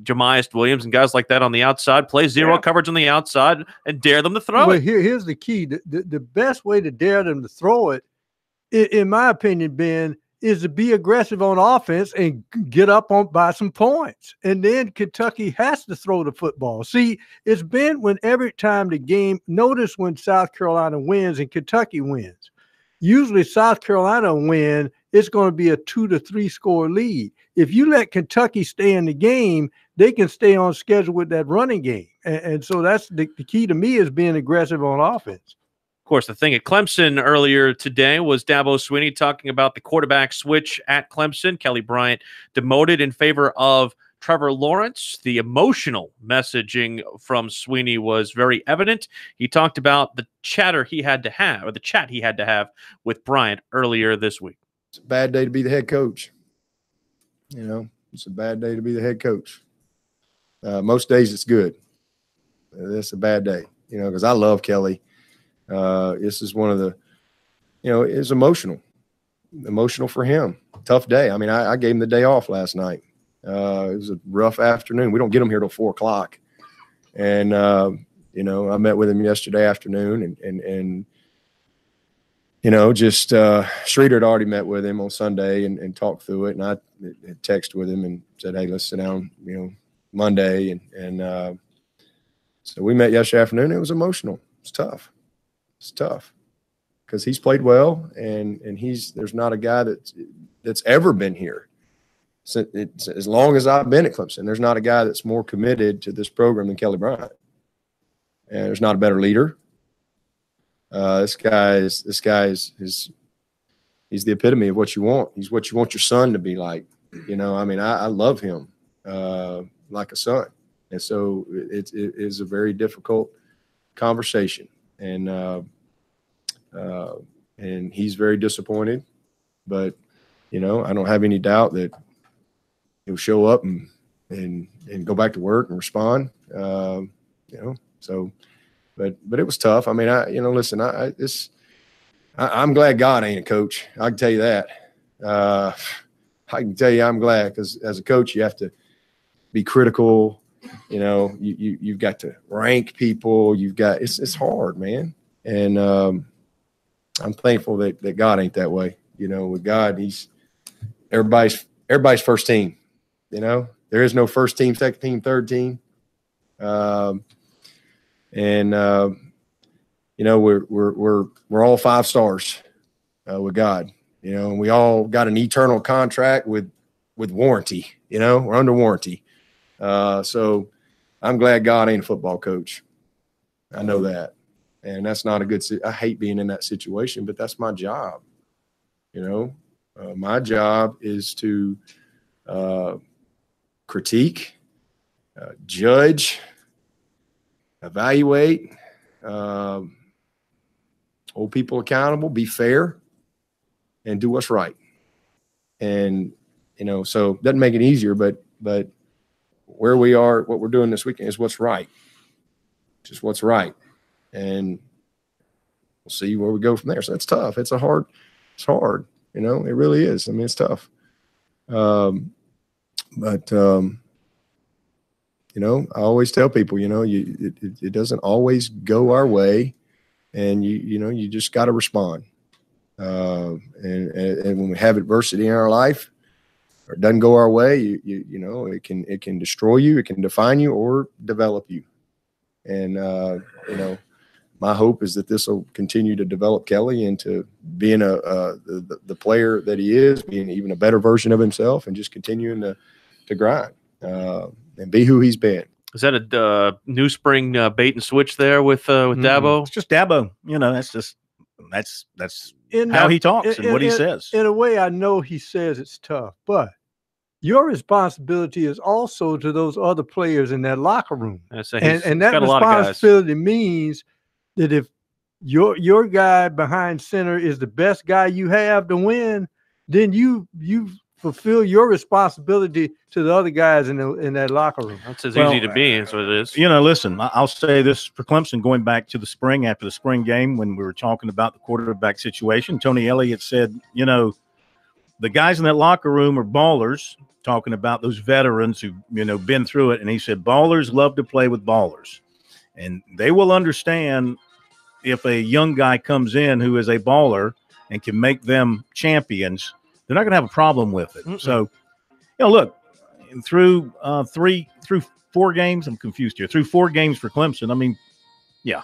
Jamias Williams and guys like that on the outside. Play zero coverage on the outside and dare them to throw it. Here's the key. The best way to dare them to throw it, in my opinion, Ben, is to be aggressive on offense and get up by some points. And then Kentucky has to throw the football. See, it's been when every time the game, notice when South Carolina wins and Kentucky wins. Usually South Carolina win, it's going to be a 2 to 3 score lead. If you let Kentucky stay in the game, they can stay on schedule with that running game. And so that's the key to me, is being aggressive on offense. Of course, the thing at Clemson earlier today was Dabo Swinney talking about the quarterback switch at Clemson. Kelly Bryant demoted in favor of Trevor Lawrence. The emotional messaging from Swinney was very evident. He talked about the chat he had to have with Bryant earlier this week. It's a bad day to be the head coach. You know, it's a bad day to be the head coach. Most days it's good. It's a bad day, you know, because I love Kelly. This is one of the, you know, it's emotional for him. Tough day. I mean, I gave him the day off last night. It was a rough afternoon. We don't get him here till 4 o'clock. And, you know, I met with him yesterday afternoon and you know, just Streeter had already met with him on Sunday and talked through it. And I had texted with him and said, hey, let's sit down, you know, Monday. And so we met yesterday afternoon. It was emotional. It's tough. It's tough because he's played well, and there's not a guy that's ever been here. So it's, as long as I've been at Clemson, there's not a guy that's more committed to this program than Kelly Bryant. And there's not a better leader. This guy is he's the epitome of what you want. He's what you want your son to be like. You know, I mean, I love him like a son. And so it is a very difficult conversation. And he's very disappointed. But, you know, I don't have any doubt that he'll show up and go back to work and respond. You know, so but it was tough. I mean, listen, I'm glad God ain't a coach. I can tell you that. I can tell you I'm glad, because as a coach, you have to be critical. You know, you've got to rank people. It's hard, man. And I'm thankful that God ain't that way. You know, with God, he's everybody's first team. You know, there is no first team, second team, third team. You know, we're all 5 stars with God. You know, and we all got an eternal contract with warranty. You know, we're under warranty. So I'm glad God ain't a football coach. I know that. And that's not a good – I hate being in that situation, but that's my job. You know, my job is to critique, judge, evaluate, hold people accountable, be fair, and do what's right. And, you know, so it doesn't make it easier, but where we are, what we're doing this weekend is what's right. Just what's right. And we'll see where we go from there. So it's tough. It's hard. You know, it really is. I mean, it's tough. You know, I always tell people, you know, it doesn't always go our way, and you know, you just got to respond. And when we have adversity in our life, or it doesn't go our way, you know, it can destroy you, it can define you, or develop you. And you know, my hope is that this will continue to develop Kelly into being the player that he is, being even a better version of himself, and just continuing to grind and be who he's been. Is that a new spring bait and switch there with Dabo? It's just Dabo. You know, that's how he talks and what he says. In a way, I know he says it's tough, but your responsibility is also to those other players in that locker room. And that responsibility means that if your guy behind center is the best guy you have to win, then you fulfill your responsibility to the other guys in that locker room. That's as easy to be as what it is. You know, listen, I'll say this for Clemson, going back to the spring, after the spring game, when we were talking about the quarterback situation, Tony Elliott said, you know, the guys in that locker room are ballers, talking about those veterans who, you know, been through it. And he said, ballers love to play with ballers, and they will understand if a young guy comes in who is a baller and can make them champions. They're not going to have a problem with it. So, you know, look, through 4 games, I'm confused here. Through 4 games for Clemson, I mean, yeah,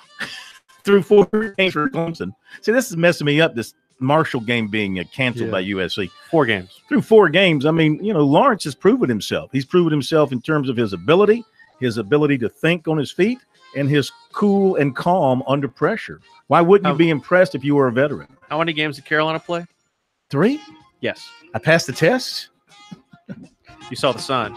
through 4 games for Clemson. See, this is messing me up, this Marshall game being canceled by USC. 4 games. Through 4 games, I mean, you know, Lawrence has proven himself. He's proven himself in terms of his ability to think on his feet, and his cool and calm under pressure. Why wouldn't you be impressed if you were a veteran? How many games did Carolina play? 3? Yes. I passed the test. You saw the sun.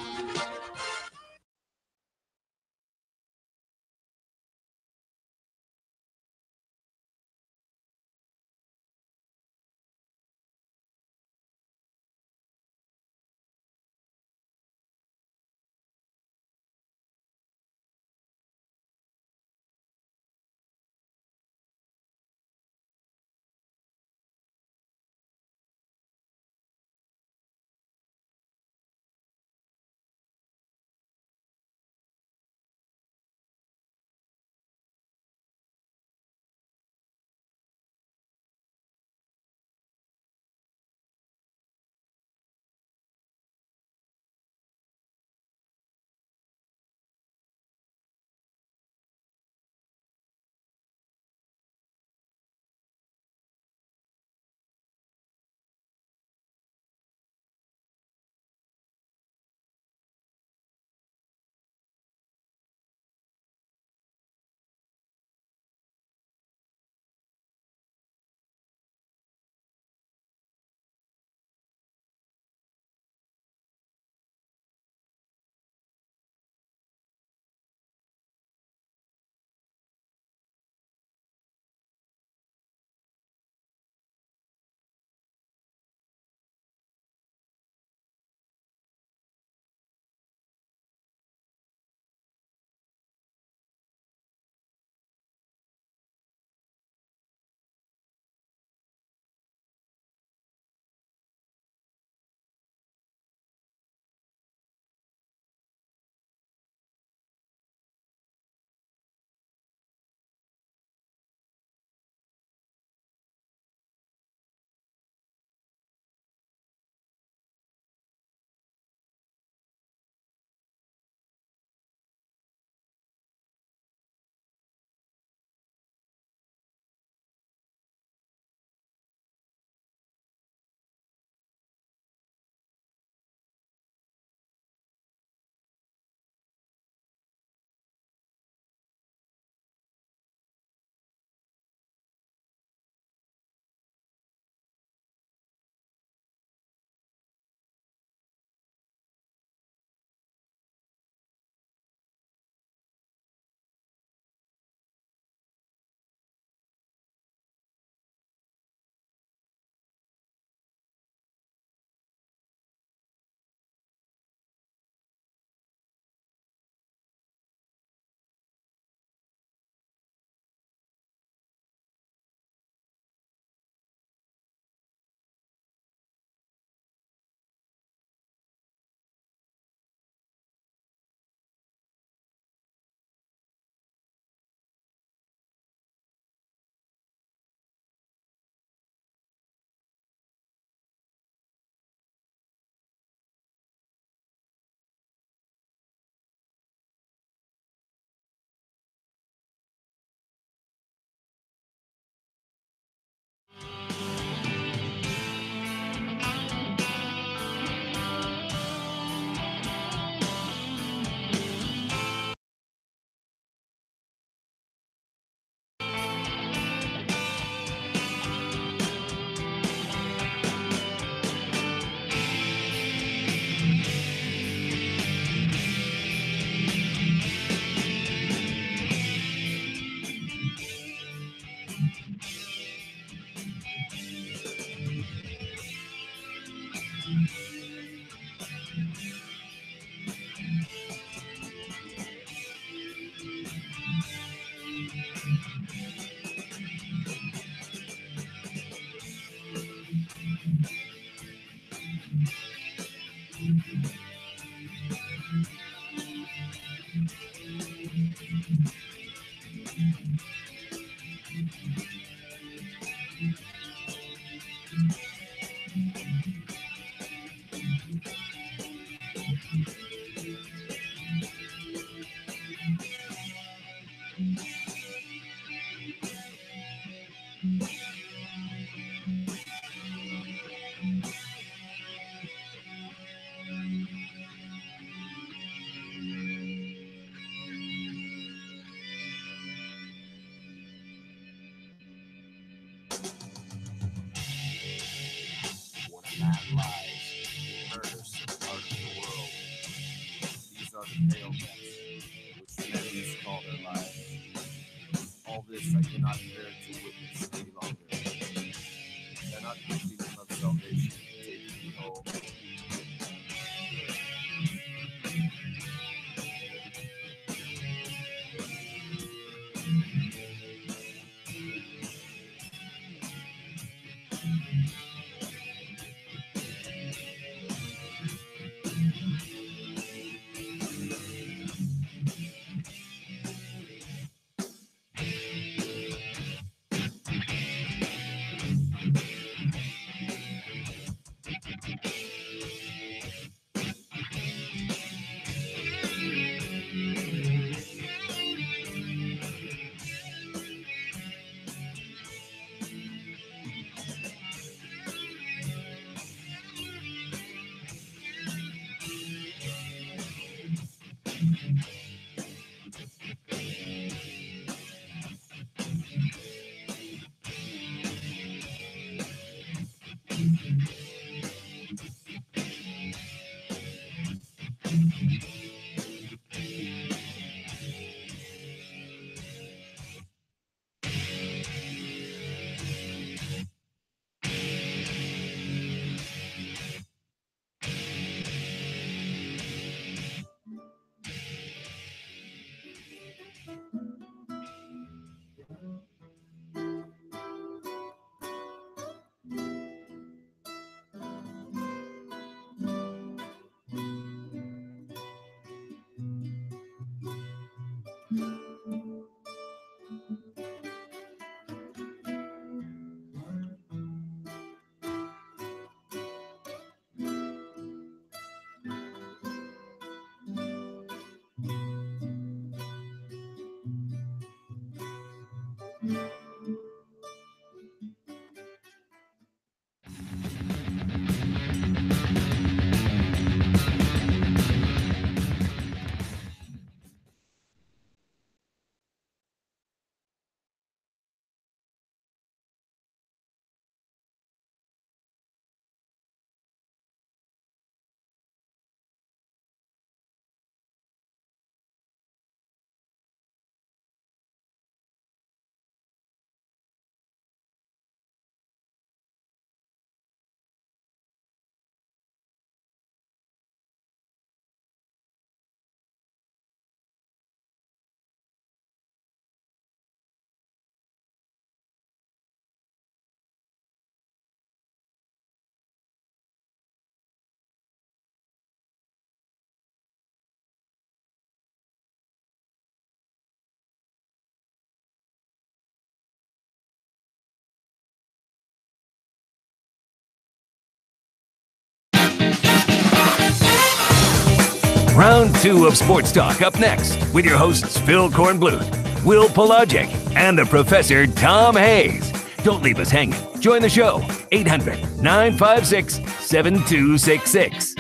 Round 2 of Sports Talk up next with your hosts Phil Kornbluth, Will Pelagic, and the Professor Tom Hayes. Don't leave us hanging. Join the show, 800-956-7266.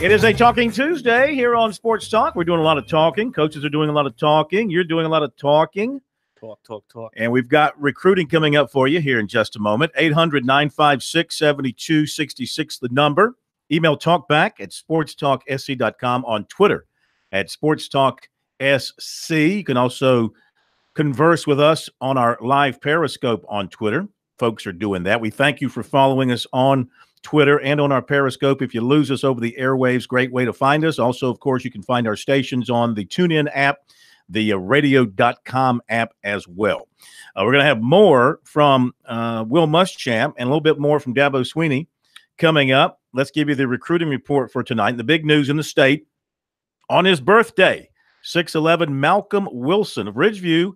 It is a Talking Tuesday here on Sports Talk. We're doing a lot of talking. Coaches are doing a lot of talking. You're doing a lot of talking. Talk. And we've got recruiting coming up for you here in just a moment. 800-956-7266, the number. Email talkback at sportstalksc.com, on Twitter at SportsTalkSC. You can also converse with us on our live Periscope on Twitter. folks are doing that. We thank you for following us on Twitter and on our Periscope. If you lose us over the airwaves, great way to find us. Also, of course, you can find our stations on the TuneIn app, the radio.com app as well. We're going to have more from Will Muschamp and a little bit more from Dabo Swinney coming up. Let's give you the recruiting report for tonight. The big news in the state, on his birthday, 6'11", Malcolm Wilson of Ridgeview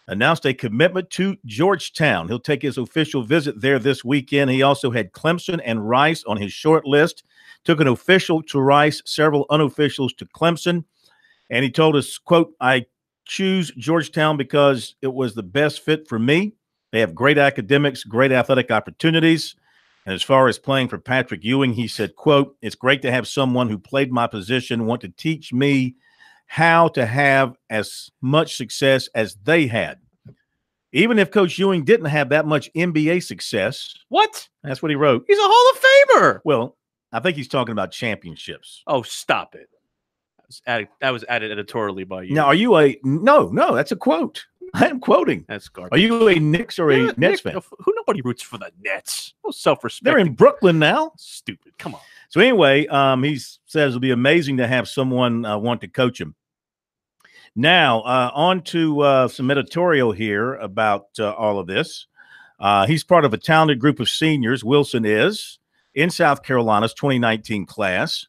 announced a commitment to Georgetown. He'll take his official visit there this weekend. He also had Clemson and Rice on his short list, took an official to Rice, several unofficials to Clemson, and he told us, quote, "I choose Georgetown because it was the best fit for me. They have great academics, great athletic opportunities. And as far as playing for Patrick Ewing, he said, quote, it's great to have someone who played my position want to teach me how to have as much success as they had. Even if Coach Ewing didn't have that much NBA success." What? That's what he wrote. He's a Hall of Famer. Well, I think he's talking about championships. Oh, stop it. That was added editorially by you. Now, are you a – no, that's a quote. I am quoting. That's garbage. Are you a Knicks or a Nets fan? Who nobody roots for the Nets. No self-respect. They're in Brooklyn now. Stupid. Come on. So anyway, he says it'll be amazing to have someone want to coach him. Now, on to some editorial here about all of this. He's part of a talented group of seniors, Wilson is, in South Carolina's 2019 class.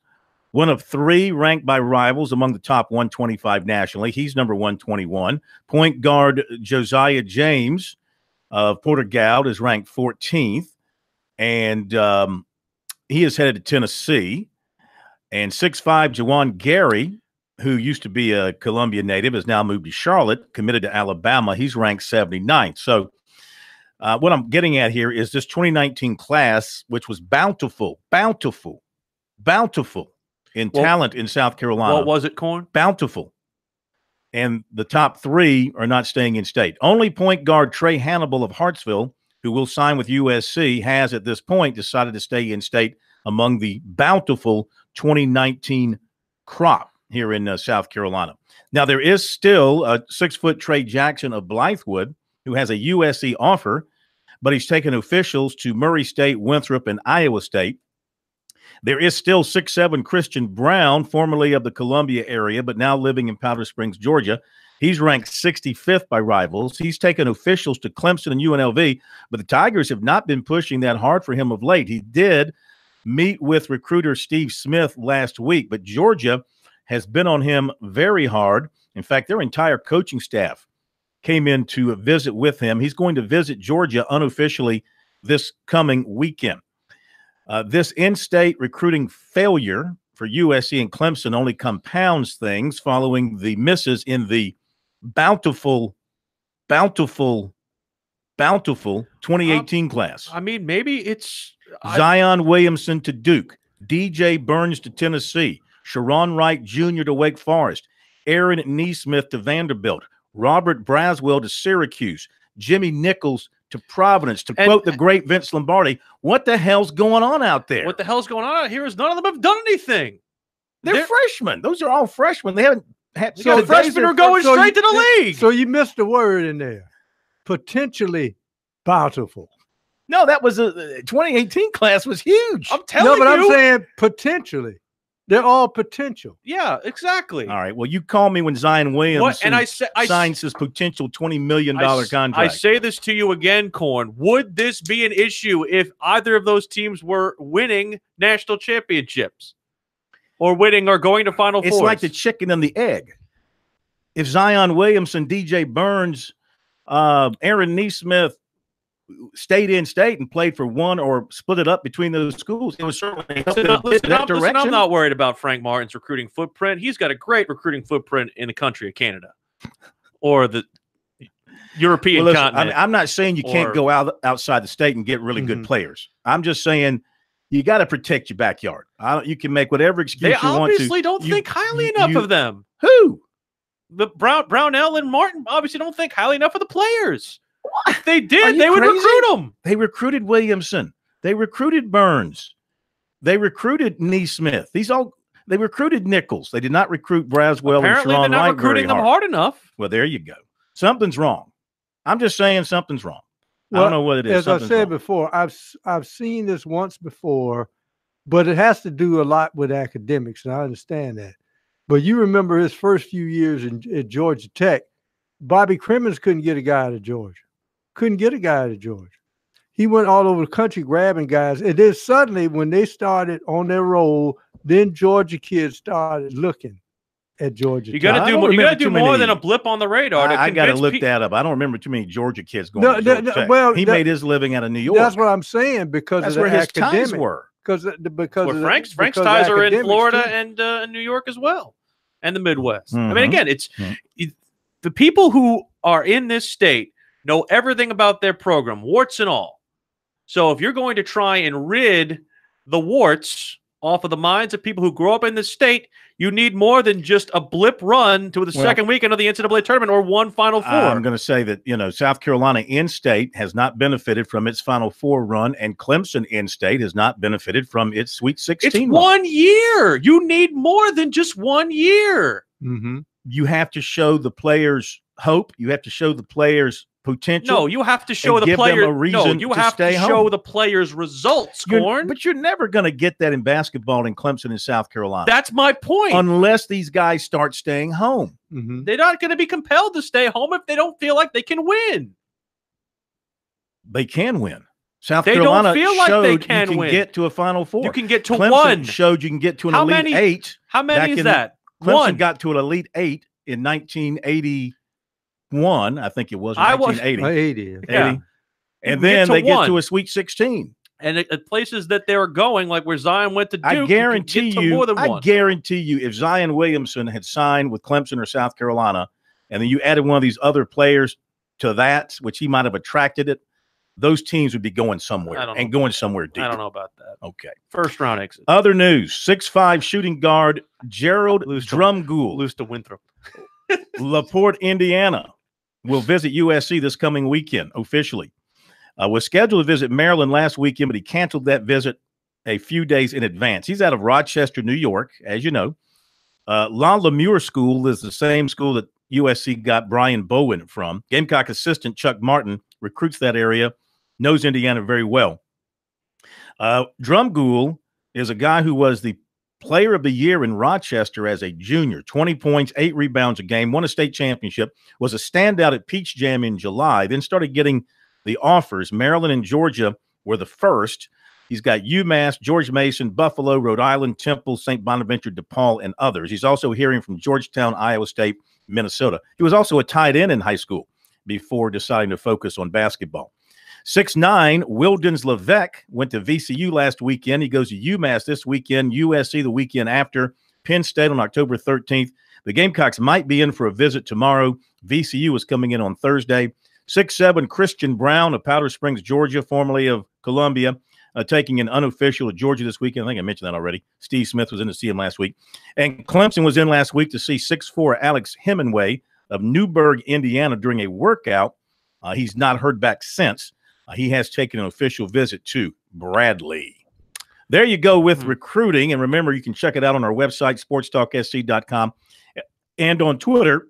One of three ranked by rivals among the top 125 nationally. He's number 121. Point guard Josiah James of Porter-Gaud is ranked 14th. And he is headed to Tennessee. And 6'5", Jawan Gary, who used to be a Columbia native, has now moved to Charlotte, committed to Alabama. He's ranked 79th. So what I'm getting at here is this 2019 class, which was bountiful in talent in South Carolina. What was it, Corn? Bountiful. And the top three are not staying in state. Only point guard Trey Hannibal of Hartsville, who will sign with USC, has at this point decided to stay in state among the bountiful 2019 crop here in South Carolina. Now, there is still a 6-foot Trey Jackson of Blythewood, who has a USC offer, but he's taken officials to Murray State, Winthrop, and Iowa State. There is still 6'7" Christian Brown, formerly of the Columbia area, but now living in Powder Springs, Georgia. He's ranked 65th by rivals. He's taken officials to Clemson and UNLV, but the Tigers have not been pushing that hard for him of late. He did meet with recruiter Steve Smith last week, but Georgia has been on him very hard. In fact, their entire coaching staff came in to visit with him. He's going to visit Georgia unofficially this coming weekend. This in-state recruiting failure for USC and Clemson only compounds things following the misses in the bountiful 2018 class. I mean, maybe it's Zion Williamson to Duke, DJ Burns to Tennessee, Sharon Wright Jr. to Wake Forest, Aaron Neesmith to Vanderbilt, Robert Braswell to Syracuse, Jimmy Nichols to Providence. To quote the great Vince Lombardi, what the hell's going on out there? What the hell's going on out here is none of them have done anything. They're freshmen. Those are all freshmen. They haven't had. So the freshmen are going straight to the league. So you missed a word in there. Potentially bountiful. No, that was a 2018 class was huge. I'm telling you. No, but I'm saying potentially. They're all potential. Yeah, exactly. All right. Well, you call me when Zion Williams signs his potential $20 million contract. I say this to you again, Corn. Would this be an issue if either of those teams were winning national championships or winning or going to Final Fours? It's like the chicken and the egg. If Zion Williamson, DJ Burns, Aaron Neesmith stayed in state and played for one or split it up between those schools, it was certainly help them in that direction. I'm not worried about Frank Martin's recruiting footprint. He's got a great recruiting footprint in the country of Canada or the European continent. I'm not saying you can't go outside the state and get really good players. I'm just saying you got to protect your backyard. You can make whatever excuse you want to. They obviously don't think highly enough of them. Who? The Brownell and Martin obviously don't think highly enough of the players. What? If they did, they would crazy? recruit them. They recruited Williamson. They recruited Burns. They recruited Neesmith. They recruited Nichols. They did not recruit Braswell and Sharon Wright. Apparently, they're not recruiting them hard enough. Well, there you go. Something's wrong. I'm just saying something's wrong. I don't know what it is. As I Something's said wrong. before, I've seen this once before, but it has to do a lot with academics, and I understand that. But you remember his first few years at Georgia Tech, Bobby Crimmins couldn't get a guy out of Georgia. Couldn't get a guy out of Georgia. He went all over the country grabbing guys. And then suddenly, when they started on their roll, then Georgia kids started looking at Georgia You Tech. got to do more. You got to do more than a blip on the radar. I got to convince look that up. I don't remember too many Georgia kids going to Georgia Tech. Well, he made his living out of New York. That's what I'm saying, because that's of where the his ties academic. were. Because where Frank's ties are in Florida and New York as well, and the Midwest. I mean, again, it's the people who are in this state know everything about their program, warts and all. So if you're going to try and rid the warts off of the minds of people who grow up in this state, you need more than just a blip run to the second weekend of the NCAA tournament or one Final Four. I'm going to say that, South Carolina in-state has not benefited from its Final Four run, and Clemson in-state has not benefited from its Sweet 16 It's 1 year. You need more than just 1 year. Mm-hmm. You have to show the players hope. You have to show the players potential. No, you have to show the players. No, you have to show the players results, Corn. But you're never going to get that in basketball in Clemson and South Carolina. That's my point. Unless these guys start staying home. Mm-hmm. They're not going to be compelled to stay home if they don't feel like they can win. They can win. South they Carolina don't feel like showed they can you can win. get to a Final Four. You can get to Clemson one. Showed you can get to an Elite Eight. How many is that? Clemson One. got to an Elite Eight in 1981. I think it was 1980. 80. Yeah. And then they get to a Sweet 16. And at places that they're going, like where Zion went to Duke, I guarantee you, more than one. I guarantee you, if Zion Williamson had signed with Clemson or South Carolina, and then you added one of these other players to that, which he might have attracted it, those teams would be going somewhere and going somewhere deep. I don't know about that. Okay. First round exit. Other news: 6'5" shooting guard Gerald Drumgoole, lose to Winthrop. LaPorte, Indiana, will visit USC this coming weekend officially. Was scheduled to visit Maryland last weekend, but he canceled that visit a few days in advance. He's out of Rochester, New York, as you know. La Lemure School is the same school that USC got Brian Bowen from. Gamecock assistant Chuck Martin recruits that area, knows Indiana very well. Drumgoole is a guy who was the player of the year in Rochester as a junior, 20 points, 8 rebounds a game, won a state championship, was a standout at Peach Jam in July, then started getting the offers. Maryland and Georgia were the first. He's got UMass, George Mason, Buffalo, Rhode Island, Temple, St. Bonaventure, DePaul, and others. He's also hearing from Georgetown, Iowa State, Minnesota. He was also a tight end in high school before deciding to focus on basketball. 6'9", Wildens Levesque went to VCU last weekend. He goes to UMass this weekend, USC the weekend after, Penn State on October 13th. The Gamecocks might be in for a visit tomorrow. VCU is coming in on Thursday. 6'7", Christian Brown of Powder Springs, Georgia, formerly of Columbia, taking an unofficial at Georgia this weekend. I think I mentioned that already. Steve Smith was in to see him last week. And Clemson was in last week to see 6'4" Alex Hemingway of Newburgh, Indiana, during a workout. He's not heard back since. He has taken an official visit to Bradley. There you go with recruiting. And remember, you can check it out on our website, sportstalksc.com, and on Twitter.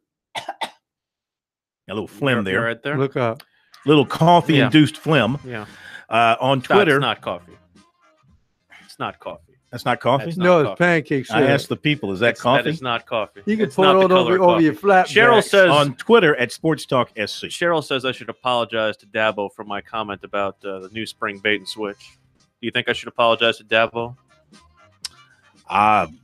A little phlegm there. Right there. Look up. Little coffee-induced phlegm. Yeah. On Twitter. It's not coffee. It's not coffee. That's not coffee? That's No, not it's pancakes. I asked the people, is that coffee? That is not coffee. You can It's put not it the color over coffee. your flat. Cheryl says on Twitter at SportsTalkSC. Cheryl says I should apologize to Dabo for my comment about the new spring bait and switch. Do you think I should apologize to Dabo?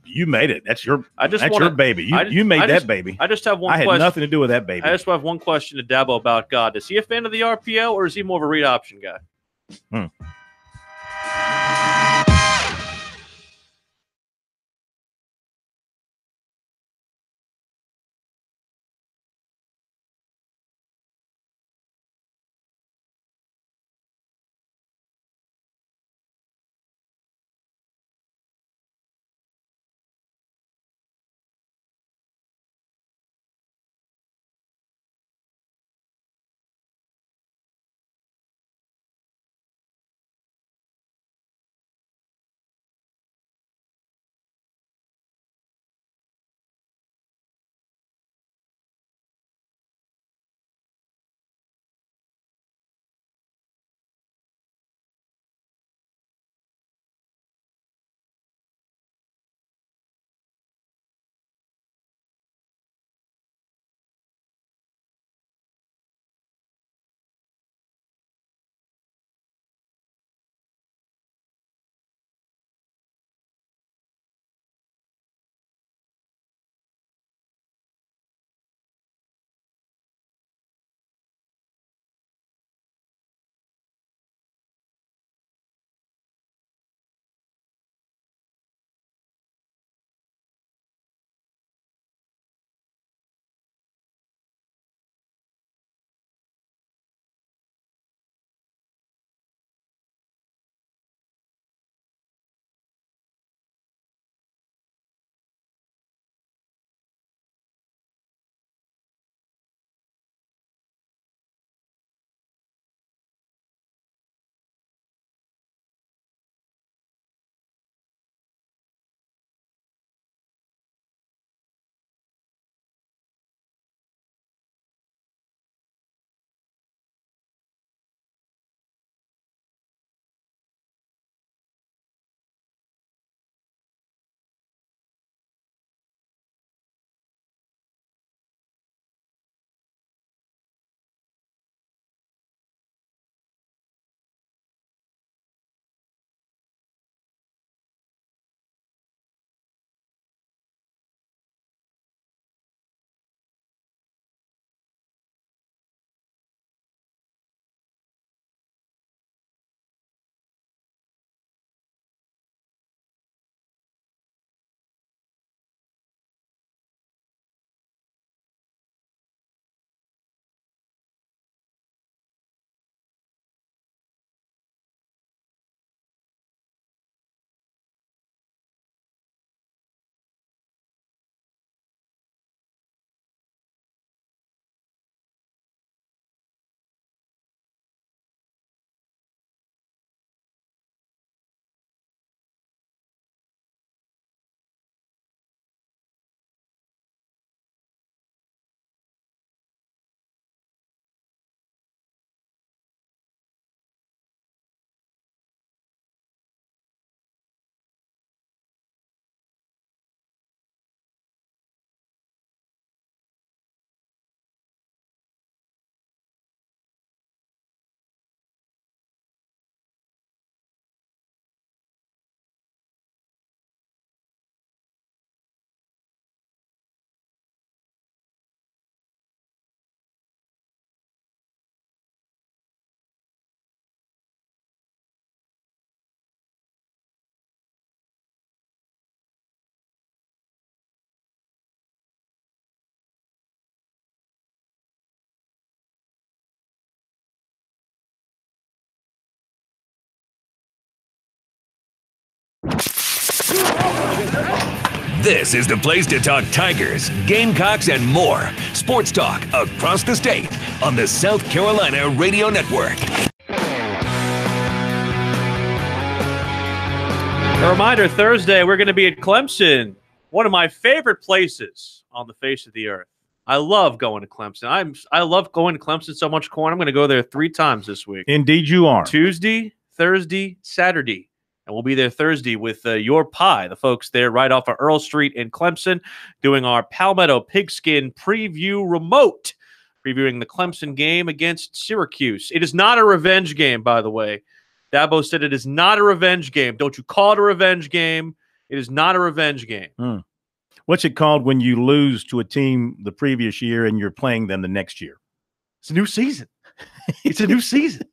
You made it. That's your your baby. You made that baby. I just have one question. I had nothing to do with that baby. I just have one question to Dabo about God. Is he a fan of the RPO or is he more of a read option guy? This is the place to talk Tigers, Gamecocks, and more. Sports talk across the state on the South Carolina Radio Network. A reminder, Thursday, we're going to be at Clemson, one of my favorite places on the face of the earth. I love going to Clemson. I love going to Clemson so much, Corn. I'm going to go there 3 times this week. Indeed you are. Tuesday, Thursday, Saturday. And we'll be there Thursday with Your Pie, the folks there right off of Earl Street in Clemson, doing our Palmetto Pigskin preview remote, previewing the Clemson game against Syracuse. It is not a revenge game, by the way. Dabo said it is not a revenge game. Don't you call it a revenge game. It is not a revenge game. What's it called when you lose to a team the previous year and you're playing them the next year? It's a new season. It's a new season.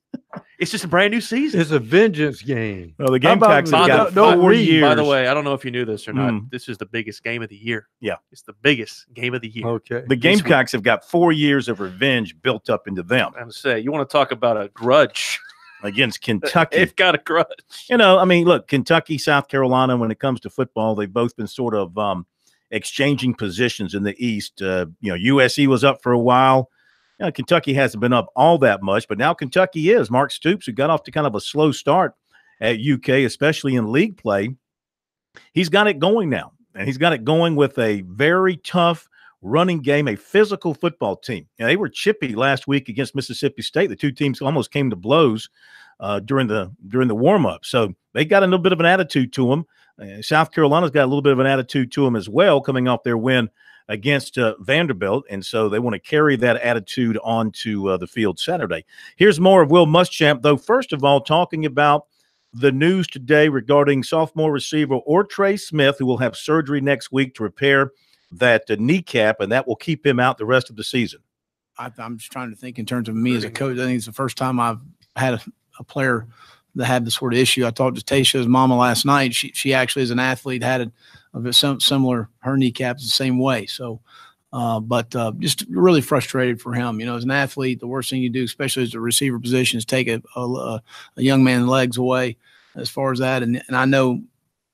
It's just a brand new season. It's a vengeance game. Well, the Gamecocks have got 4 years. By the way, I don't know if you knew this or not. This is the biggest game of the year. Yeah. It's the biggest game of the year. Okay. The Gamecocks have got 4 years of revenge built up into them. I'm saying, you want to talk about a grudge against Kentucky. They've got a grudge. You know, I mean, look, Kentucky, South Carolina, when it comes to football, they've both been sort of exchanging positions in the East. USC was up for a while. Kentucky hasn't been up all that much, but now Kentucky is. Mark Stoops, who got off to kind of a slow start at UK, especially in league play, he's got it going now. And he's got it going with a very tough running game, a physical football team. They were chippy last week against Mississippi State. The two teams almost came to blows during the warm-up. So they got a little bit of an attitude to them. South Carolina's got a little bit of an attitude to them as well, coming off their win against Vanderbilt, and so they want to carry that attitude onto the field Saturday. Here's more of Will Muschamp, though. First of all, talking about the news today regarding sophomore receiver Ortre Smith, who will have surgery next week to repair that kneecap, and that will keep him out the rest of the season. I'm just trying to think in terms of me as a coach. I think it's the first time I've had a player that had this sort of issue. I talked to Tayshia's mama last night. She actually, as an athlete, had a similar, her kneecaps the same way. So, but just really frustrated for him. As an athlete, the worst thing you do, especially as a receiver position, is take a young man's legs away as far as that. And I know,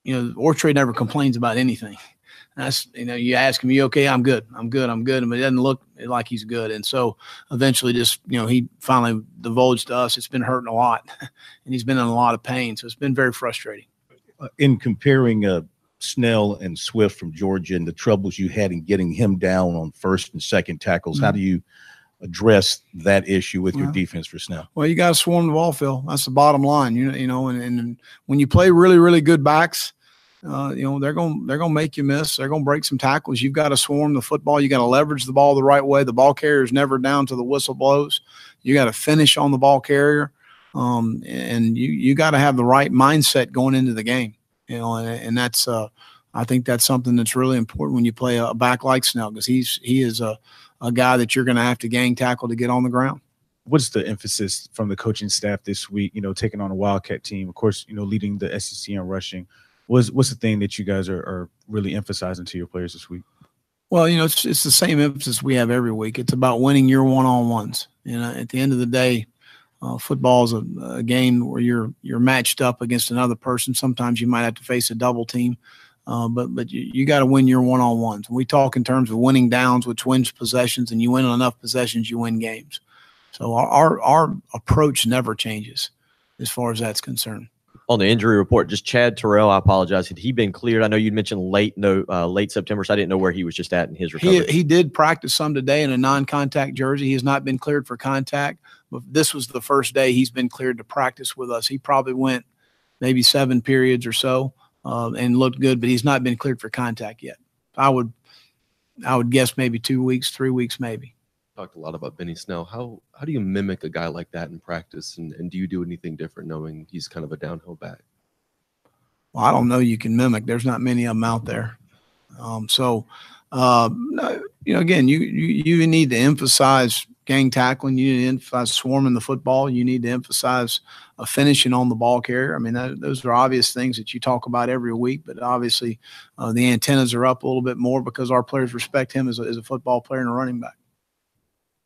Ortre never complains about anything. That's, you ask him, you okay? I'm good. But it doesn't look like he's good. And so eventually just, he finally divulged to us, it's been hurting a lot and he's been in a lot of pain. So it's been very frustrating. In comparing Snell and Swift from Georgia and the troubles you had in getting him down on first and second tackles, how do you address that issue with your defense for Snell? Well, you got to swarm the ball, Phil. That's the bottom line, and when you play really, really good backs, they're gonna make you miss. They're gonna break some tackles. You've got to swarm the football. You got to leverage the ball the right way. The ball carrier is never down to the whistle blows. You got to finish on the ball carrier, and you got to have the right mindset going into the game. And that's I think that's something that's really important when you play a back like Snell, because he is a guy that you're going to have to gang tackle to get on the ground. What's the emphasis from the coaching staff this week? Taking on a Wildcat team, of course, leading the SEC in rushing. What's the thing that you guys are really emphasizing to your players this week? Well, it's the same emphasis we have every week. It's about winning your one-on-ones. At the end of the day, football is a game where you're matched up against another person. Sometimes you might have to face a double team, but you got to win your one-on-ones. We talk in terms of winning downs, which wins possessions, and you win enough possessions, you win games. So our approach never changes as far as that's concerned. On the injury report, just Chad Terrell, I apologize. Had he been cleared? I know you'd mentioned late September, so I didn't know where he was just at in his recovery. He did practice some today in a non-contact jersey. He has not been cleared for contact, but this was the first day he's been cleared to practice with us. He probably went maybe 7 periods or so and looked good, but he's not been cleared for contact yet. I would guess maybe 2 weeks, 3 weeks maybe. Talked a lot about Benny Snell. How do you mimic a guy like that in practice, and do you do anything different knowing he's kind of a downhill back? Well, I don't know you can mimic. There's not many of them out there. Again, you need to emphasize gang tackling. You need to emphasize swarming the football. You need to emphasize finishing on the ball carrier. I mean, those are obvious things that you talk about every week, but obviously the antennas are up a little bit more because our players respect him as a football player and a running back.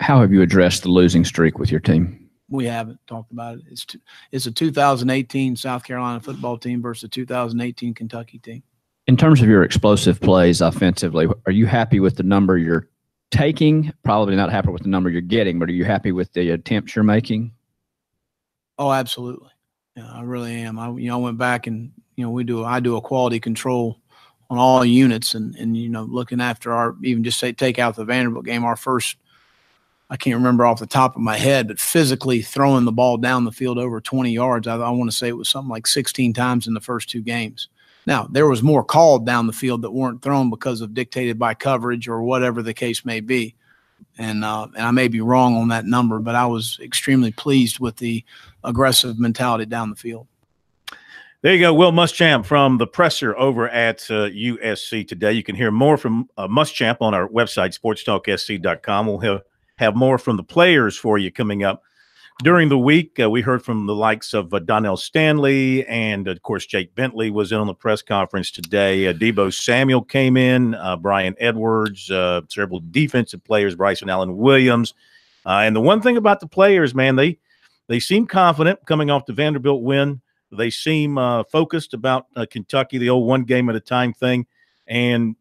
How have you addressed the losing streak with your team? We haven't talked about it. It's a 2018 South Carolina football team versus a 2018 Kentucky team. In terms of your explosive plays offensively, are you happy with the number you're taking? Probably not happy with the number you're getting, but are you happy with the attempts you're making? Oh, absolutely. Yeah, I really am. I went back and I do a quality control on all units, and looking after our, even just say take out the Vanderbilt game, our first, I can't remember off the top of my head, but physically throwing the ball down the field over 20 yards. I want to say it was something like 16 times in the first 2 games. Now, there was more called down the field that weren't thrown because of dictated by coverage or whatever the case may be. And I may be wrong on that number, but I was extremely pleased with the aggressive mentality down the field. There you go, Will Muschamp from the presser over at USC today. You can hear more from Muschamp on our website, SportsTalkSC.com. We'll have more from the players for you coming up during the week. We heard from the likes of Donnell Stanley, and, of course, Jake Bentley was in on the press conference today. Debo Samuel came in, Brian Edwards, several defensive players, Bryson Allen Williams. And the one thing about the players, man, they seem confident coming off the Vanderbilt win. They seem focused about Kentucky, the old one game at a time thing. And,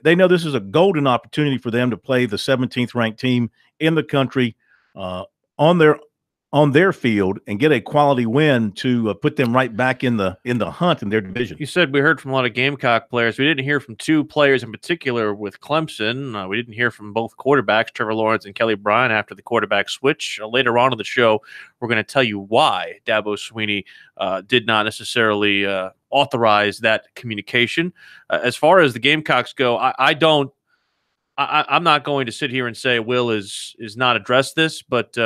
they know this is a golden opportunity for them to play the 17th ranked team in the country on their field and get a quality win to put them right back in the hunt in their division. You said we heard from a lot of Gamecock players. We didn't hear from 2 players in particular with Clemson. We didn't hear from both quarterbacks, Trevor Lawrence and Kelly Bryant, after the quarterback switch. Later on in the show, we're going to tell you why Dabo Swinney did not necessarily authorize that communication. As far as the Gamecocks go, I'm not going to sit here and say Will is not addressed this, but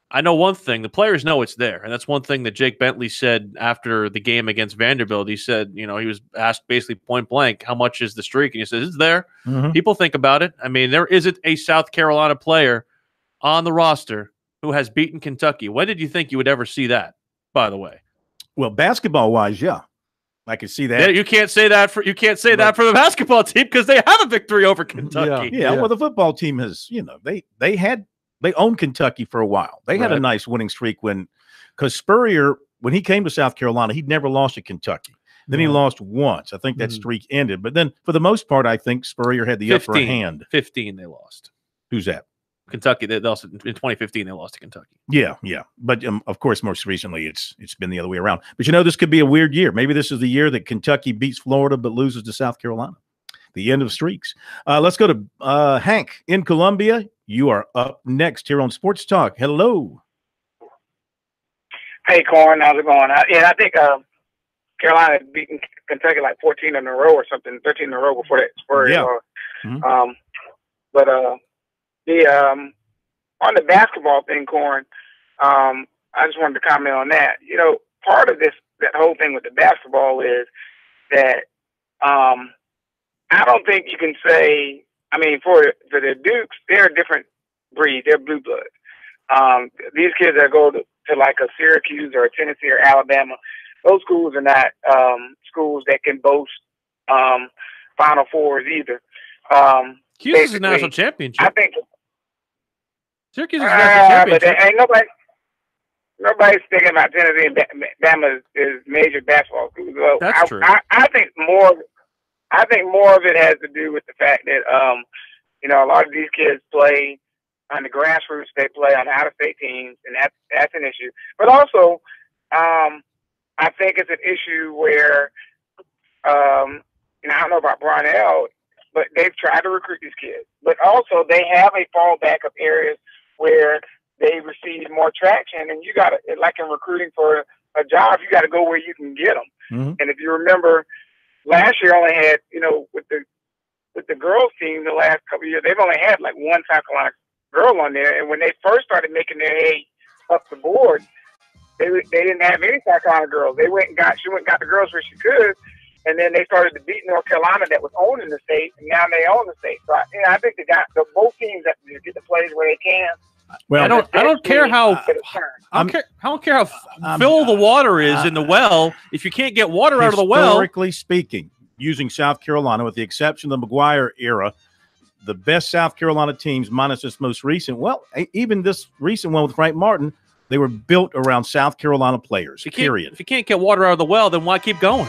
I know one thing. The players know it's there, and that's one thing that Jake Bentley said after the game against Vanderbilt. He said, he was asked basically point blank, how much is the streak? And he says, it's there. Mm-hmm. People think about it. I mean, there isn't a South Carolina player on the roster who has beaten Kentucky. When did you think you would ever see that, by the way? Well, basketball-wise, yeah. I can see that. Yeah, you can't say that for the basketball team because they have a victory over Kentucky. Yeah. Well, the football team has, they owned Kentucky for a while. They had a nice winning streak because Spurrier, when he came to South Carolina, he'd never lost at Kentucky. Then he lost once. I think that streak ended. But then, for the most part, I think Spurrier had the upper hand. 15 they lost. Who's that? Kentucky. They lost in 2015. They lost to Kentucky. Yeah. But of course, most recently, it's been the other way around. But this could be a weird year. Maybe this is the year that Kentucky beats Florida but loses to South Carolina. The end of streaks. Let's go to Hank in Columbia. You are up next here on Sports Talk. Hello. Hey, Corn. How's it going? I think Carolina had beaten Kentucky like 14 in a row or something, 13 in a row before that Spurs. Yeah. But on the basketball thing, Corn, I just wanted to comment on that. Part of that whole thing with the basketball is that I don't think you can say, for the Dukes, they're a different breed. They're blue blood. These kids that go to like a Syracuse or a Tennessee or Alabama, those schools are not schools that can boast Final Fours either. Syracuse is a national championship. I think Syracuse is a national championship. But ain't nobody's thinking about Tennessee and Bama is major basketball schools. So That's true. I think more of it has to do with the fact that a lot of these kids play on the grassroots. They play on out-of-state teams, and that's an issue. But also, I think it's an issue where I don't know about Brownell, but they've tried to recruit these kids. But also, they have a fallback of areas where they receive more traction, and you got to, like in recruiting for a job, you got to go where you can get them. Mm-hmm. And if you remember, last year only had, with the girls team, the last couple of years, they've only had like one South Carolina girl on there. And when they first started making their hay up the board, they didn't have any South Carolina girls. She went and got the girls where she could, and then they started to beat North Carolina that was owning the state, and now they own the state. So I think both teams have to get the plays where they can. Well, I don't care how full the water is in the well. If you can't get water out of the well, historically speaking, using South Carolina, with the exception of the McGuire era, the best South Carolina teams, minus this most recent, even this recent one with Frank Martin, they were built around South Carolina players. Period. If you can't get water out of the well, then why keep going?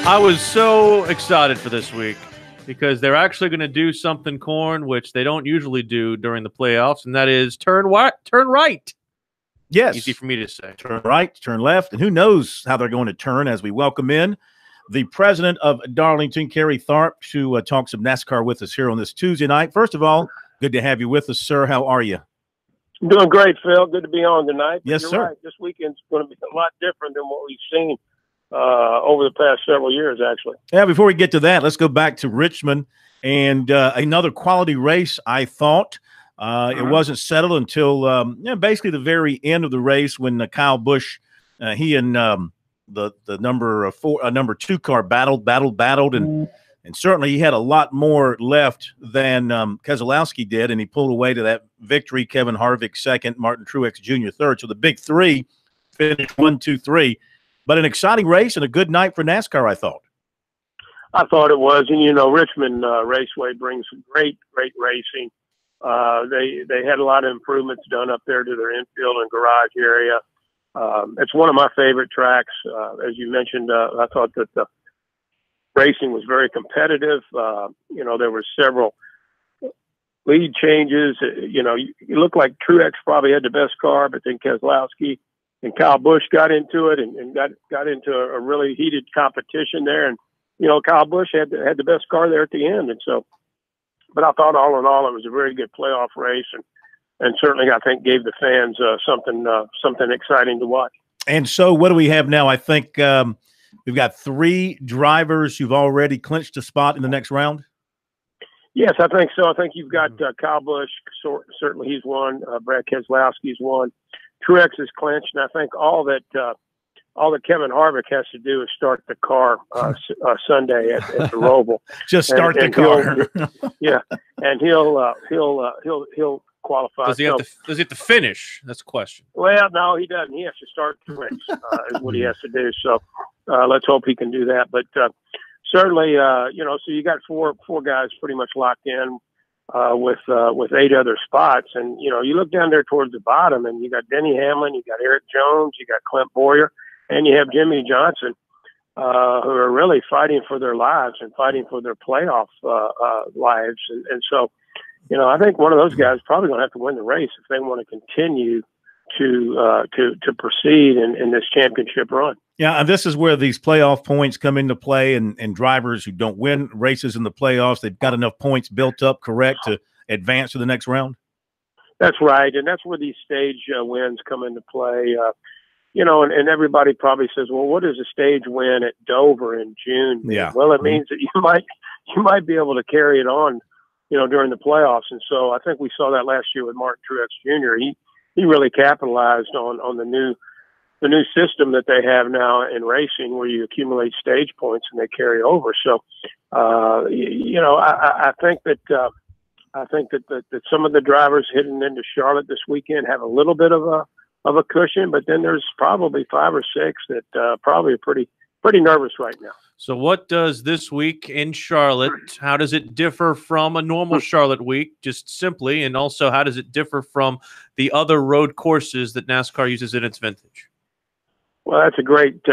I was so excited for this week because they're actually going to do something, Corn, which they don't usually do during the playoffs, and that is turn right. Yes. Easy for me to say. Turn right, turn left, and who knows how they're going to turn as we welcome in the president of Darlington, Kerry Tharp, to talk some NASCAR with us here on this Tuesday night. First of all, good to have you with us, sir. How are you? I'm doing great, Phil. Good to be on tonight. Yes, sir. Right. This weekend's going to be a lot different than what we've seen over the past several years, actually. Yeah, before we get to that, let's go back to Richmond and another quality race, I thought. It wasn't settled until basically the very end of the race when Kyle Busch, he and the number 2 car battled, and certainly he had a lot more left than Keselowski did, and he pulled away to that victory. Kevin Harvick second, Martin Truex Jr. third. So the big three finished 1, 2, 3. But an exciting race and a good night for NASCAR, I thought. I thought it was, and Richmond Raceway brings some great racing. They had a lot of improvements done up there to their infield and garage area. It's one of my favorite tracks. As you mentioned, I thought that the racing was very competitive. There were several lead changes. You looked like Truex probably had the best car, but then Keselowski and Kyle Busch got into it and got into a really heated competition there. And, Kyle Busch had the best car there at the end. And so, but I thought all in all, it was a very good playoff race and certainly I think gave the fans something exciting to watch. And so what do we have now? I think we've got 3 drivers who've already clinched a spot in the next round. Yes, I think so. I think you've got Kyle Busch. Certainly he's one. Brad Keselowski's one. Truex is clinched, and I think all that Kevin Harvick has to do is start the car Sunday at the Roval. Just start the car. And he'll qualify. Does he have to finish? That's a question. Well, no, he doesn't. He has to start the race. Is what he has to do. So let's hope he can do that. But certainly, so you got four guys pretty much locked in. With 8 other spots, and you look down there towards the bottom, and you got Denny Hamlin, you got Eric Jones, you got Clint Boyer, and you have Jimmy Johnson, who are really fighting for their lives and fighting for their playoff lives, and so I think one of those guys is probably going to have to win the race if they want to continue to proceed in this championship run. Yeah, and this is where these playoff points come into play, and drivers who don't win races in the playoffs, they've got enough points built up, correct, to advance to the next round? That's right, and that's where these stage wins come into play. And everybody probably says, well, what is a stage win at Dover in June? Yeah. Well, it means that you might be able to carry it on, during the playoffs. And so I think we saw that last year with Martin Truex Jr. He really capitalized on the new system that they have now in racing, where you accumulate stage points and they carry over. So, I think that some of the drivers heading into Charlotte this weekend have a little bit of a cushion, but then there's probably 5 or 6 that probably are pretty nervous right now. So what does this week in Charlotte, how does it differ from a normal Charlotte week, just simply, and also how does it differ from the other road courses that NASCAR uses in its vintage? Well, that's a great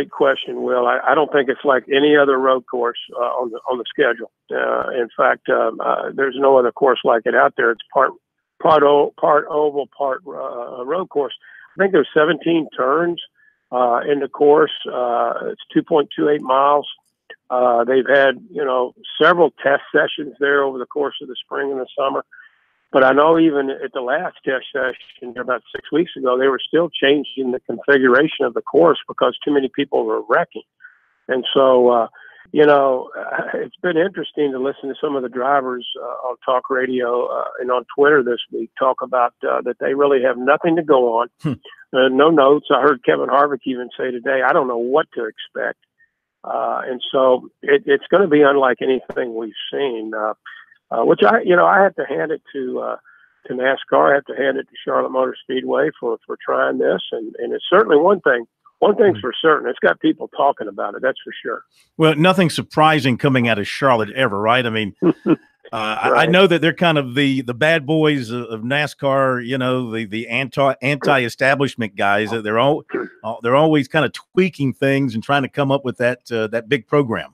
question, Will. I don't think it's like any other road course on the schedule. In fact, there's no other course like it out there. It's part oval, part road course. I think there's 17 turns in the course. It's 2.28 miles. They've had several test sessions there over the course of the spring and the summer. But I know even at the last test session about 6 weeks ago, they were still changing the configuration of the course because too many people were wrecking. And so, it's been interesting to listen to some of the drivers on talk radio and on Twitter this week talk about that they really have nothing to go on, no notes. I heard Kevin Harvick even say today, I don't know what to expect. And so it's going to be unlike anything we've seen. Which I have to hand it to NASCAR. I have to hand it to Charlotte Motor Speedway for trying this, and it's certainly one thing. One thing's for certain, it's got people talking about it. That's for sure. Well, nothing surprising coming out of Charlotte ever, right? I mean, I know that they're kind of the bad boys of NASCAR. You know, the anti-establishment guys. They're always kind of tweaking things and trying to come up with that big program.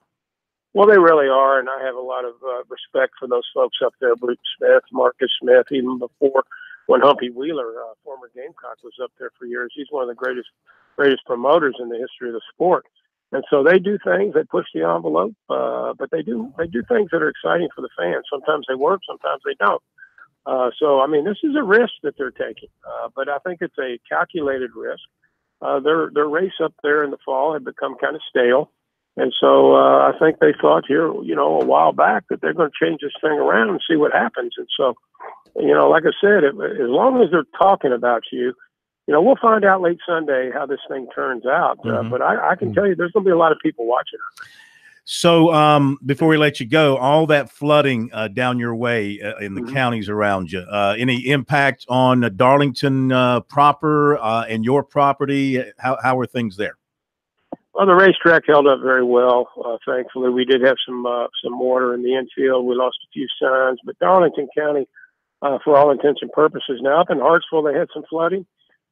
Well, they really are, and I have a lot of respect for those folks up there, Bruce Smith, Marcus Smith, even before when Humpy Wheeler, former Gamecock, was up there for years. He's one of the greatest promoters in the history of the sport. And so they do things, they push the envelope, but they do things that are exciting for the fans. Sometimes they work, sometimes they don't. So, I mean, this is a risk that they're taking, but I think it's a calculated risk. Their race up there in the fall had become kind of stale. And so I think they thought here, you know, a while back that they're going to change this thing around and see what happens. And so, you know, like I said, as long as they're talking about you, you know, we'll find out late Sunday how this thing turns out. But I can tell you there's going to be a lot of people watching it. So before we let you go, all that flooding down your way in the counties around you, any impact on Darlington proper and your property? How are things there? Well, the racetrack held up very well. Thankfully, we did have some water in the infield. We lost a few signs, but Darlington County, for all intents and purposes, now up in Hartsville, they had some flooding,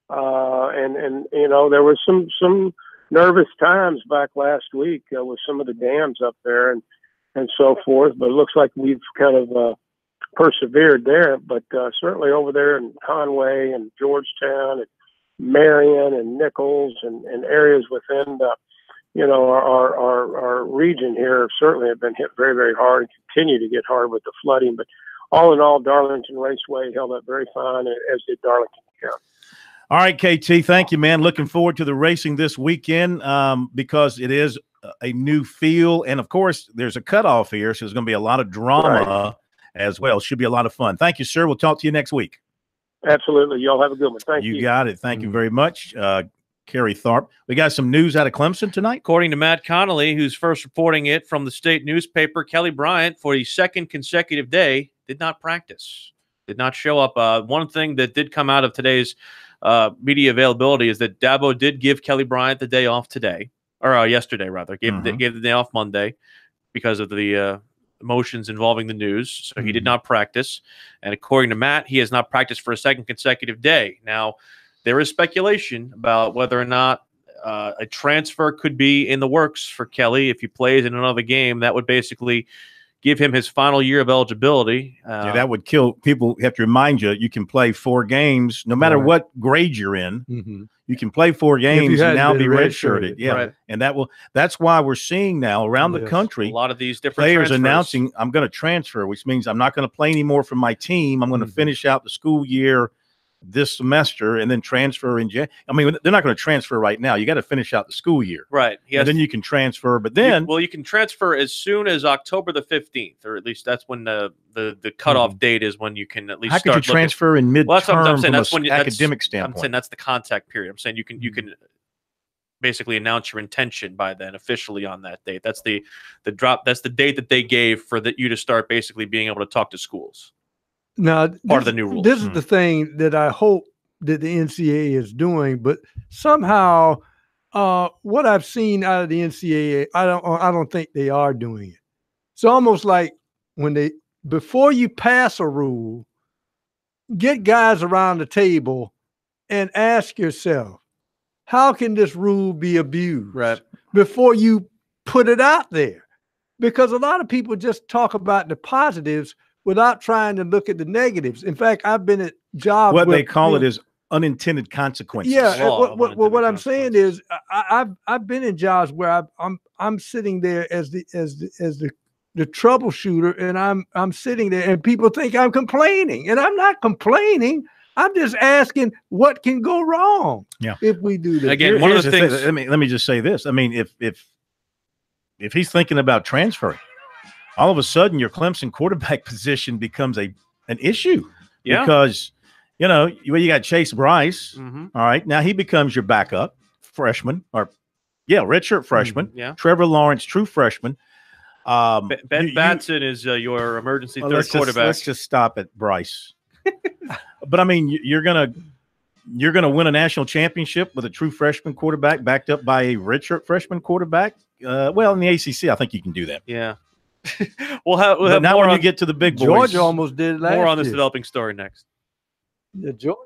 and you know there was some nervous times back last week with some of the dams up there and so forth. But it looks like we've kind of persevered there. But certainly over there in Conway and Georgetown and Marion and Nichols and areas within you know, our region here certainly have been hit very, very hard and continue to get hard with the flooding. But all in all, Darlington Raceway held up very fine, as did Darlington County. All right, KT, thank you, man. Looking forward to the racing this weekend because it is a new feel. And, of course, there's a cutoff here, so there's going to be a lot of drama as well. Should be a lot of fun. Thank you, sir. We'll talk to you next week. Absolutely. Y'all have a good one. Thank you. You got it. Thank you very much. Kerry Tharp. We got some news out of Clemson tonight. According to Matt Connolly, who's first reporting it from the state newspaper, Kelly Bryant, for the second consecutive day, did not practice, did not show up. One thing that did come out of today's media availability is that Dabo did give Kelly Bryant the day off today, or yesterday, rather. Gave the day off Monday because of the emotions involving the news. So he did not practice. And according to Matt, he has not practiced for a second consecutive day. Now, there is speculation about whether or not a transfer could be in the works for Kelly. If he plays in another game, that would basically give him his final year of eligibility. Yeah, that would kill people. Have to remind you, you can play 4 games, no matter what grade you're in. You can play 4 games and now be redshirted. Yeah, and that's why we're seeing now around the country a lot of these different players transfers announcing, "I'm going to transfer," which means I'm not going to play anymore for my team. I'm going to finish out the school year this semester and then transfer in January. I mean, they're not going to transfer right now. You got to finish out the school year. Right. And then you can transfer. But then you can transfer as soon as October the 15th, or at least that's when the cutoff date is, when you can at least how could you transfer in midterm from an academic standpoint? I'm saying that's the contact period. I'm saying you can basically announce your intention by then officially on that date. That's the drop. That's the date that they gave for you to start basically being able to talk to schools. Now, part of the new rules. This is the thing that I hope that the NCAA is doing, but somehow what I've seen out of the NCAA, I don't think they are doing it. It's almost like before you pass a rule, get guys around the table and ask yourself, how can this rule be abused? Right. Before you put it out there. Because a lot of people just talk about the positives without trying to look at the negatives. In fact, I've been at jobs. What they call it is unintended consequences. Yeah. What I'm saying is, I've been in jobs where I'm sitting there as the troubleshooter, and I'm sitting there, and people think I'm complaining, and I'm not complaining. I'm just asking what can go wrong. Yeah. If we do this. Again, one of the things. Let me just say this. I mean, if he's thinking about transferring, all of a sudden your Clemson quarterback position becomes an issue. Yeah. Because, you got Chase Bryce. All right. Now he becomes your backup freshman, redshirt freshman. Yeah. Trevor Lawrence, true freshman. Ben Batson is your emergency third quarterback. Let's just stop at Bryce. But I mean, you're gonna win a national championship with a true freshman quarterback backed up by a redshirt freshman quarterback. Well, in the ACC, I think you can do that. Yeah. we'll have now more when you on, get to the big boys. Georgia almost did it last more on this year. developing story next. Yeah, Georgia.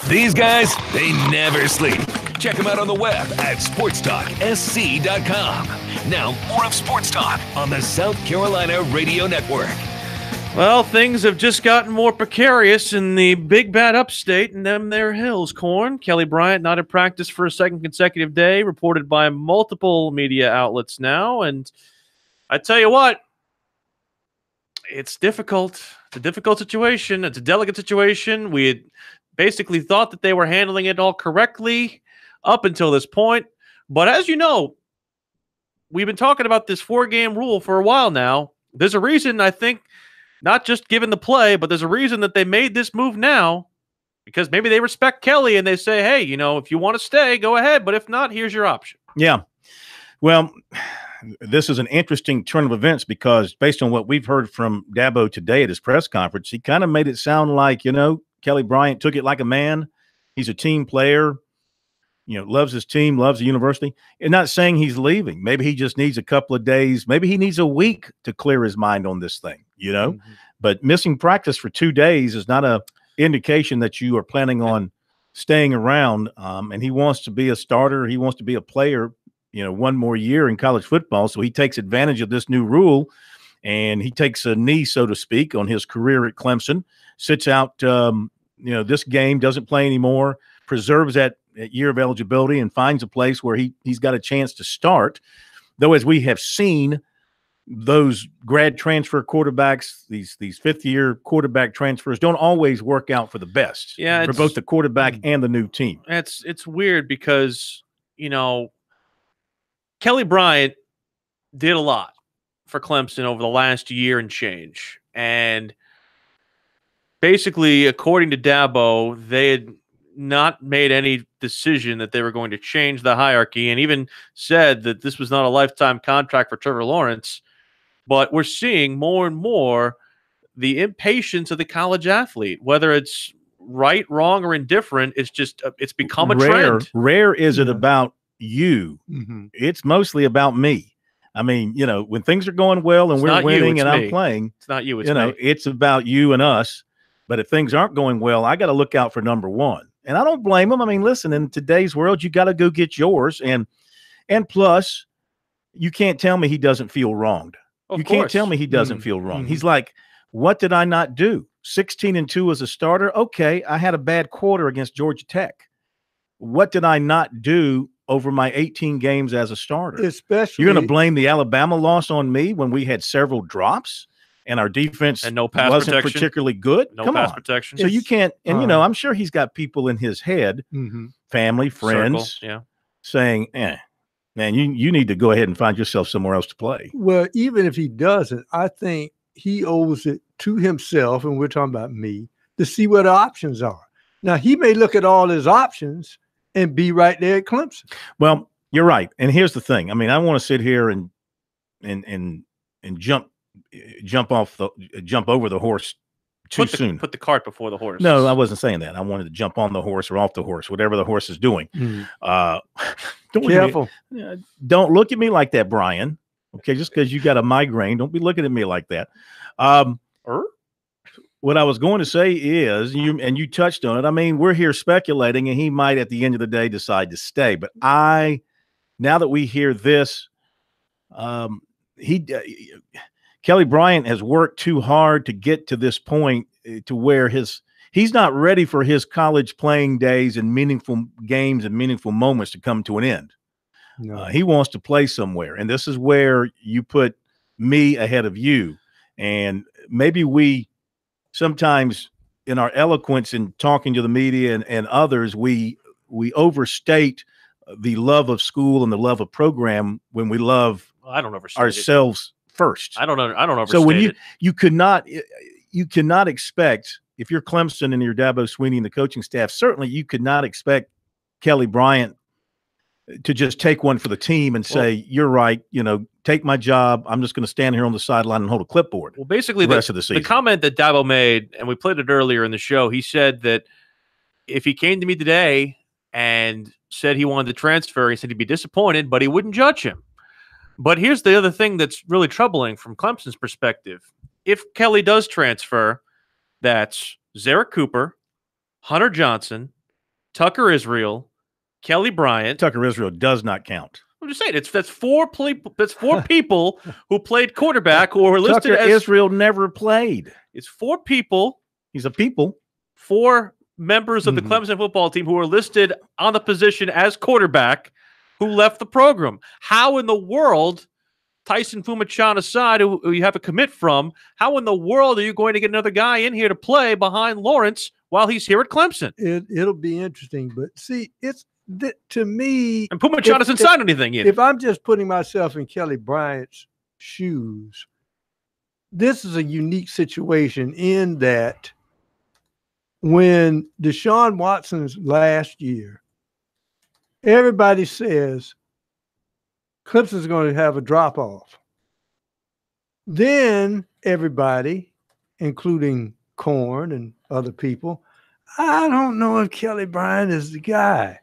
These guys, they never sleep. Check them out on the web at SportsTalkSC.com. Now, more of Sports Talk on the South Carolina Radio Network. Well, things have just gotten more precarious in the big bad upstate and them there hills, Corn. Kelly Bryant not in practice for a second consecutive day, reported by multiple media outlets now. And I tell you what, it's difficult. It's a difficult situation. It's a delicate situation. We had basically thought that they were handling it all correctly up until this point. But as you know, we've been talking about this 4-game rule for a while now. There's a reason, I think, not just given the play, but there's a reason that they made this move now, because maybe they respect Kelly and they say, hey, you know, if you want to stay, go ahead. But if not, here's your option. Yeah. Well, this is an interesting turn of events because based on what we've heard from Dabo today at his press conference, he kind of made it sound like, Kelly Bryant took it like a man. He's a team player, loves his team, loves the university. And not saying he's leaving. Maybe he just needs a couple of days. Maybe he needs a week to clear his mind on this thing, But missing practice for 2 days is not a indication that you are planning on staying around. And he wants to be a starter. He wants to be a player, one more year in college football. So he takes advantage of this new rule and he takes a knee, so to speak, on his career at Clemson, sits out, this game, doesn't play anymore, preserves that year of eligibility and finds a place where he's got a chance to start. Though, as we have seen, those grad transfer quarterbacks, these fifth-year quarterback transfers don't always work out for the best for both the quarterback and the new team. It's weird because, Kelly Bryant did a lot for Clemson over the last year and change. And basically, according to Dabo, they had not made any decision that they were going to change the hierarchy and even said that this was not a lifetime contract for Trevor Lawrence. But we're seeing more and more the impatience of the college athlete, whether it's right, wrong, or indifferent. It's just it's become a trend. Rare is it about you. It's mostly about me. I mean, when things are going well and we're winning and I'm playing, it's not you. It's me. It's about you and us. But if things aren't going well, I got to look out for number one. And I don't blame them. I mean, listen, in today's world, you got to go get yours. And plus, you can't tell me he doesn't feel wronged. You can't tell me he doesn't feel wrong. He's like, what did I not do? 16-2 as a starter. Okay, I had a bad quarter against Georgia Tech. What did I not do over my 18 games as a starter? Especially, you're going to blame the Alabama loss on me when we had several drops and our defense and no pass wasn't protection. Particularly good. No Come pass on. protection. So you can't, and I'm sure he's got people in his head, family, friends, saying, man, you need to go ahead and find yourself somewhere else to play. Well, even if he doesn't, I think he owes it to himself, and we're talking about me, to see what the options are. Now, he may look at all his options and be right there at Clemson. Well, you're right. And here's the thing. I mean, I want to sit here and jump over the horse too soon. Put the cart before the horse. No, I wasn't saying that. I wanted to jump on the horse or off the horse, whatever the horse is doing. Careful. Don't look at me like that, Brian. Okay, just because you got a migraine, don't be looking at me like that. What I was going to say is, you touched on it. I mean, we're here speculating, and he might at the end of the day decide to stay. But now that we hear this, Kelly Bryant has worked too hard to get to this point to where he's not ready for his college playing days and meaningful games and meaningful moments to come to an end. No. He wants to play somewhere. And this is where you put me ahead of you. And maybe we sometimes in our eloquence in talking to the media and others, we overstate the love of school and the love of program when we love ourselves first. I don't overstate so when you cannot expect, if you're Clemson and you're Dabo Swinney and the coaching staff, certainly you could not expect Kelly Bryant to just take one for the team and say, you're right, take my job. I'm just going to stand here on the sideline and hold a clipboard. Well, basically the rest of the season. The comment that Dabo made, and we played it earlier in the show, he said that if he came to me today and said he wanted to transfer, he said he'd be disappointed, but he wouldn't judge him. But here's the other thing that's really troubling from Clemson's perspective. If Kelly does transfer, that's Zarek Cooper, Hunter Johnson, Tucker Israel, Kelly Bryant. Tucker Israel does not count. I'm just saying that's four people who played quarterback who were listed Tucker Israel never played. It's four people. He's a people. Four members of the Clemson football team who are listed on the position as quarterback who left the program. How in the world, Tyson Fumachan aside, who you have a commit from, how in the world are you going to get another guy in here to play behind Lawrence while he's here at Clemson? It'll be interesting, but see, to me, and Fumachan hasn't signed anything yet. If I'm just putting myself in Kelly Bryant's shoes, this is a unique situation in that when Deshaun Watson's last year, everybody says Clemson's going to have a drop off. Then everybody, including Korn and other people, I don't know if Kelly Bryant is the guy.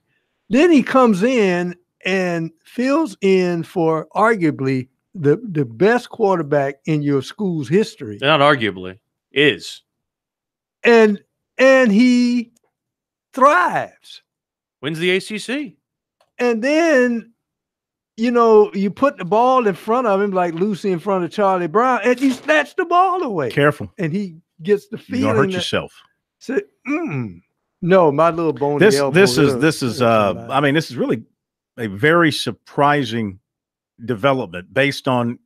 Then he comes in and fills in for arguably the best quarterback in your school's history. Not arguably, is. And he thrives. Wins the ACC. And then, you know, you put the ball in front of him like Lucy in front of Charlie Brown, and you snatch the ball away. Careful. And he gets the feeling. You're going to hurt yourself. Say, no, my little bony elbow. This is I mean, this is really a very surprising development based on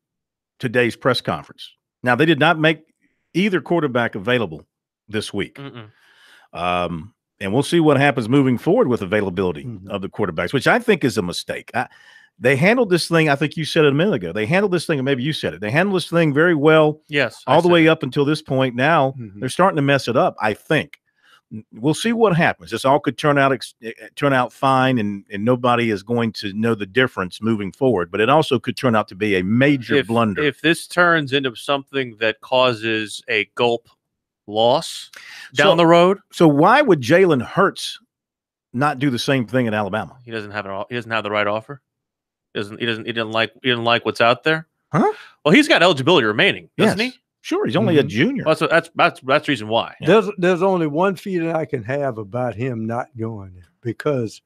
today's press conference. Now, they did not make either quarterback available this week. And we'll see what happens moving forward with availability of the quarterbacks, which I think is a mistake. They handled this thing, I think you said it a minute ago. They handled this thing, and maybe you said it. They handled this thing very well. Yes. All the way up until this point. Now they're starting to mess it up, I think. We'll see what happens. This all could turn out fine, and nobody is going to know the difference moving forward. But it also could turn out to be a major blunder. If this turns into something that causes a gulp loss down the road. So why would Jalen Hurts not do the same thing in Alabama? He doesn't have the right offer. He didn't like what's out there. Huh? Well, he's got eligibility remaining, doesn't he? Sure, he's only a junior. Well, that's the reason why. There's only one feeling I can have about him not going there, because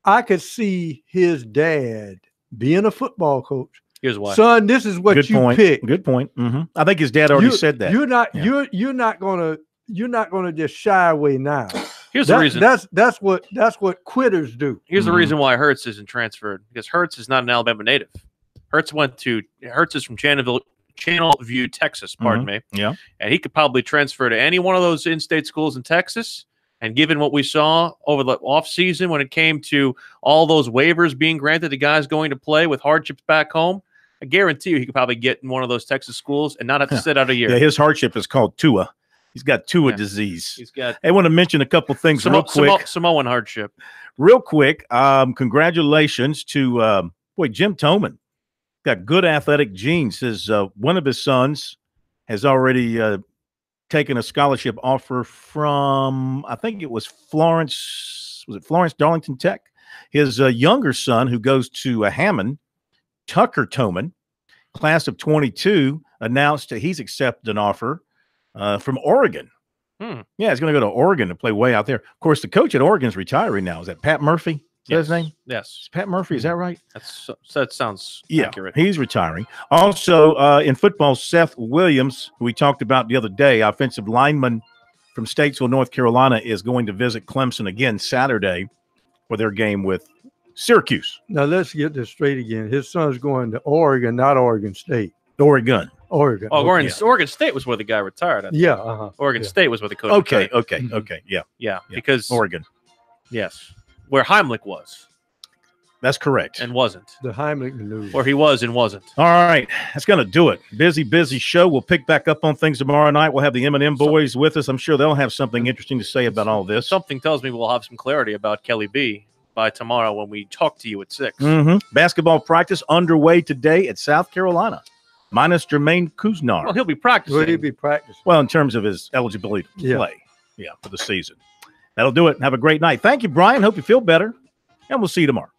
I could see his dad being a football coach. Here's why. Son, this is what you pick. Good point. I think his dad already said that. You're not gonna just shy away now. Here's the reason. That's what quitters do. Here's the reason why Hurts isn't transferred, because Hurts is not an Alabama native. Hurts is from Channelview, Texas, pardon me. Yeah. And he could probably transfer to any one of those in-state schools in Texas. And given what we saw over the offseason when it came to all those waivers being granted to guys going to play with hardships back home, I guarantee you he could probably get in one of those Texas schools and not have to sit out a year. Yeah, his hardship is called Tua. He's got Tua disease. He's got. I want to mention a couple things real quick. Samoan hardship. Real quick, congratulations to Jim Toman. Got good athletic genes. Says one of his sons has already taken a scholarship offer from, I think it was Florence. Was it Florence Darlington Tech? His younger son, who goes to Hammond, Tucker Toman, class of 22, announced that he's accepted an offer from Oregon. Yeah, he's going to go to Oregon to play way out there. Of course, the coach at Oregon is retiring now. Is that Pat Murphy? Is that his name? Yes. Pat Murphy, is that right? That sounds accurate. He's retiring. Also, in football, Seth Williams, who we talked about the other day, offensive lineman from Statesville, North Carolina, is going to visit Clemson again Saturday for their game with Syracuse. Now, let's get this straight again. His son's going to Oregon, not Oregon State. Oregon. Oregon. Oh, Oregon State was where the guy retired. Oregon State was where the coach retired. Okay. Yeah. Because Oregon. Yes. Where Heimlich was. That's correct. And wasn't. The Heimlich maneuver. Where he was and wasn't. All right. That's going to do it. Busy show. We'll pick back up on things tomorrow night. We'll have the M&M boys with us. I'm sure they'll have something interesting to say about all this. Something tells me we'll have some clarity about Kelly B by tomorrow when we talk to you at 6. Basketball practice underway today at South Carolina, minus Jermaine Kuznar. Well, he'll be practicing. Well, in terms of his eligibility to play. Yeah, for the season. That'll do it. Have a great night. Thank you, Brian. Hope you feel better. And we'll see you tomorrow.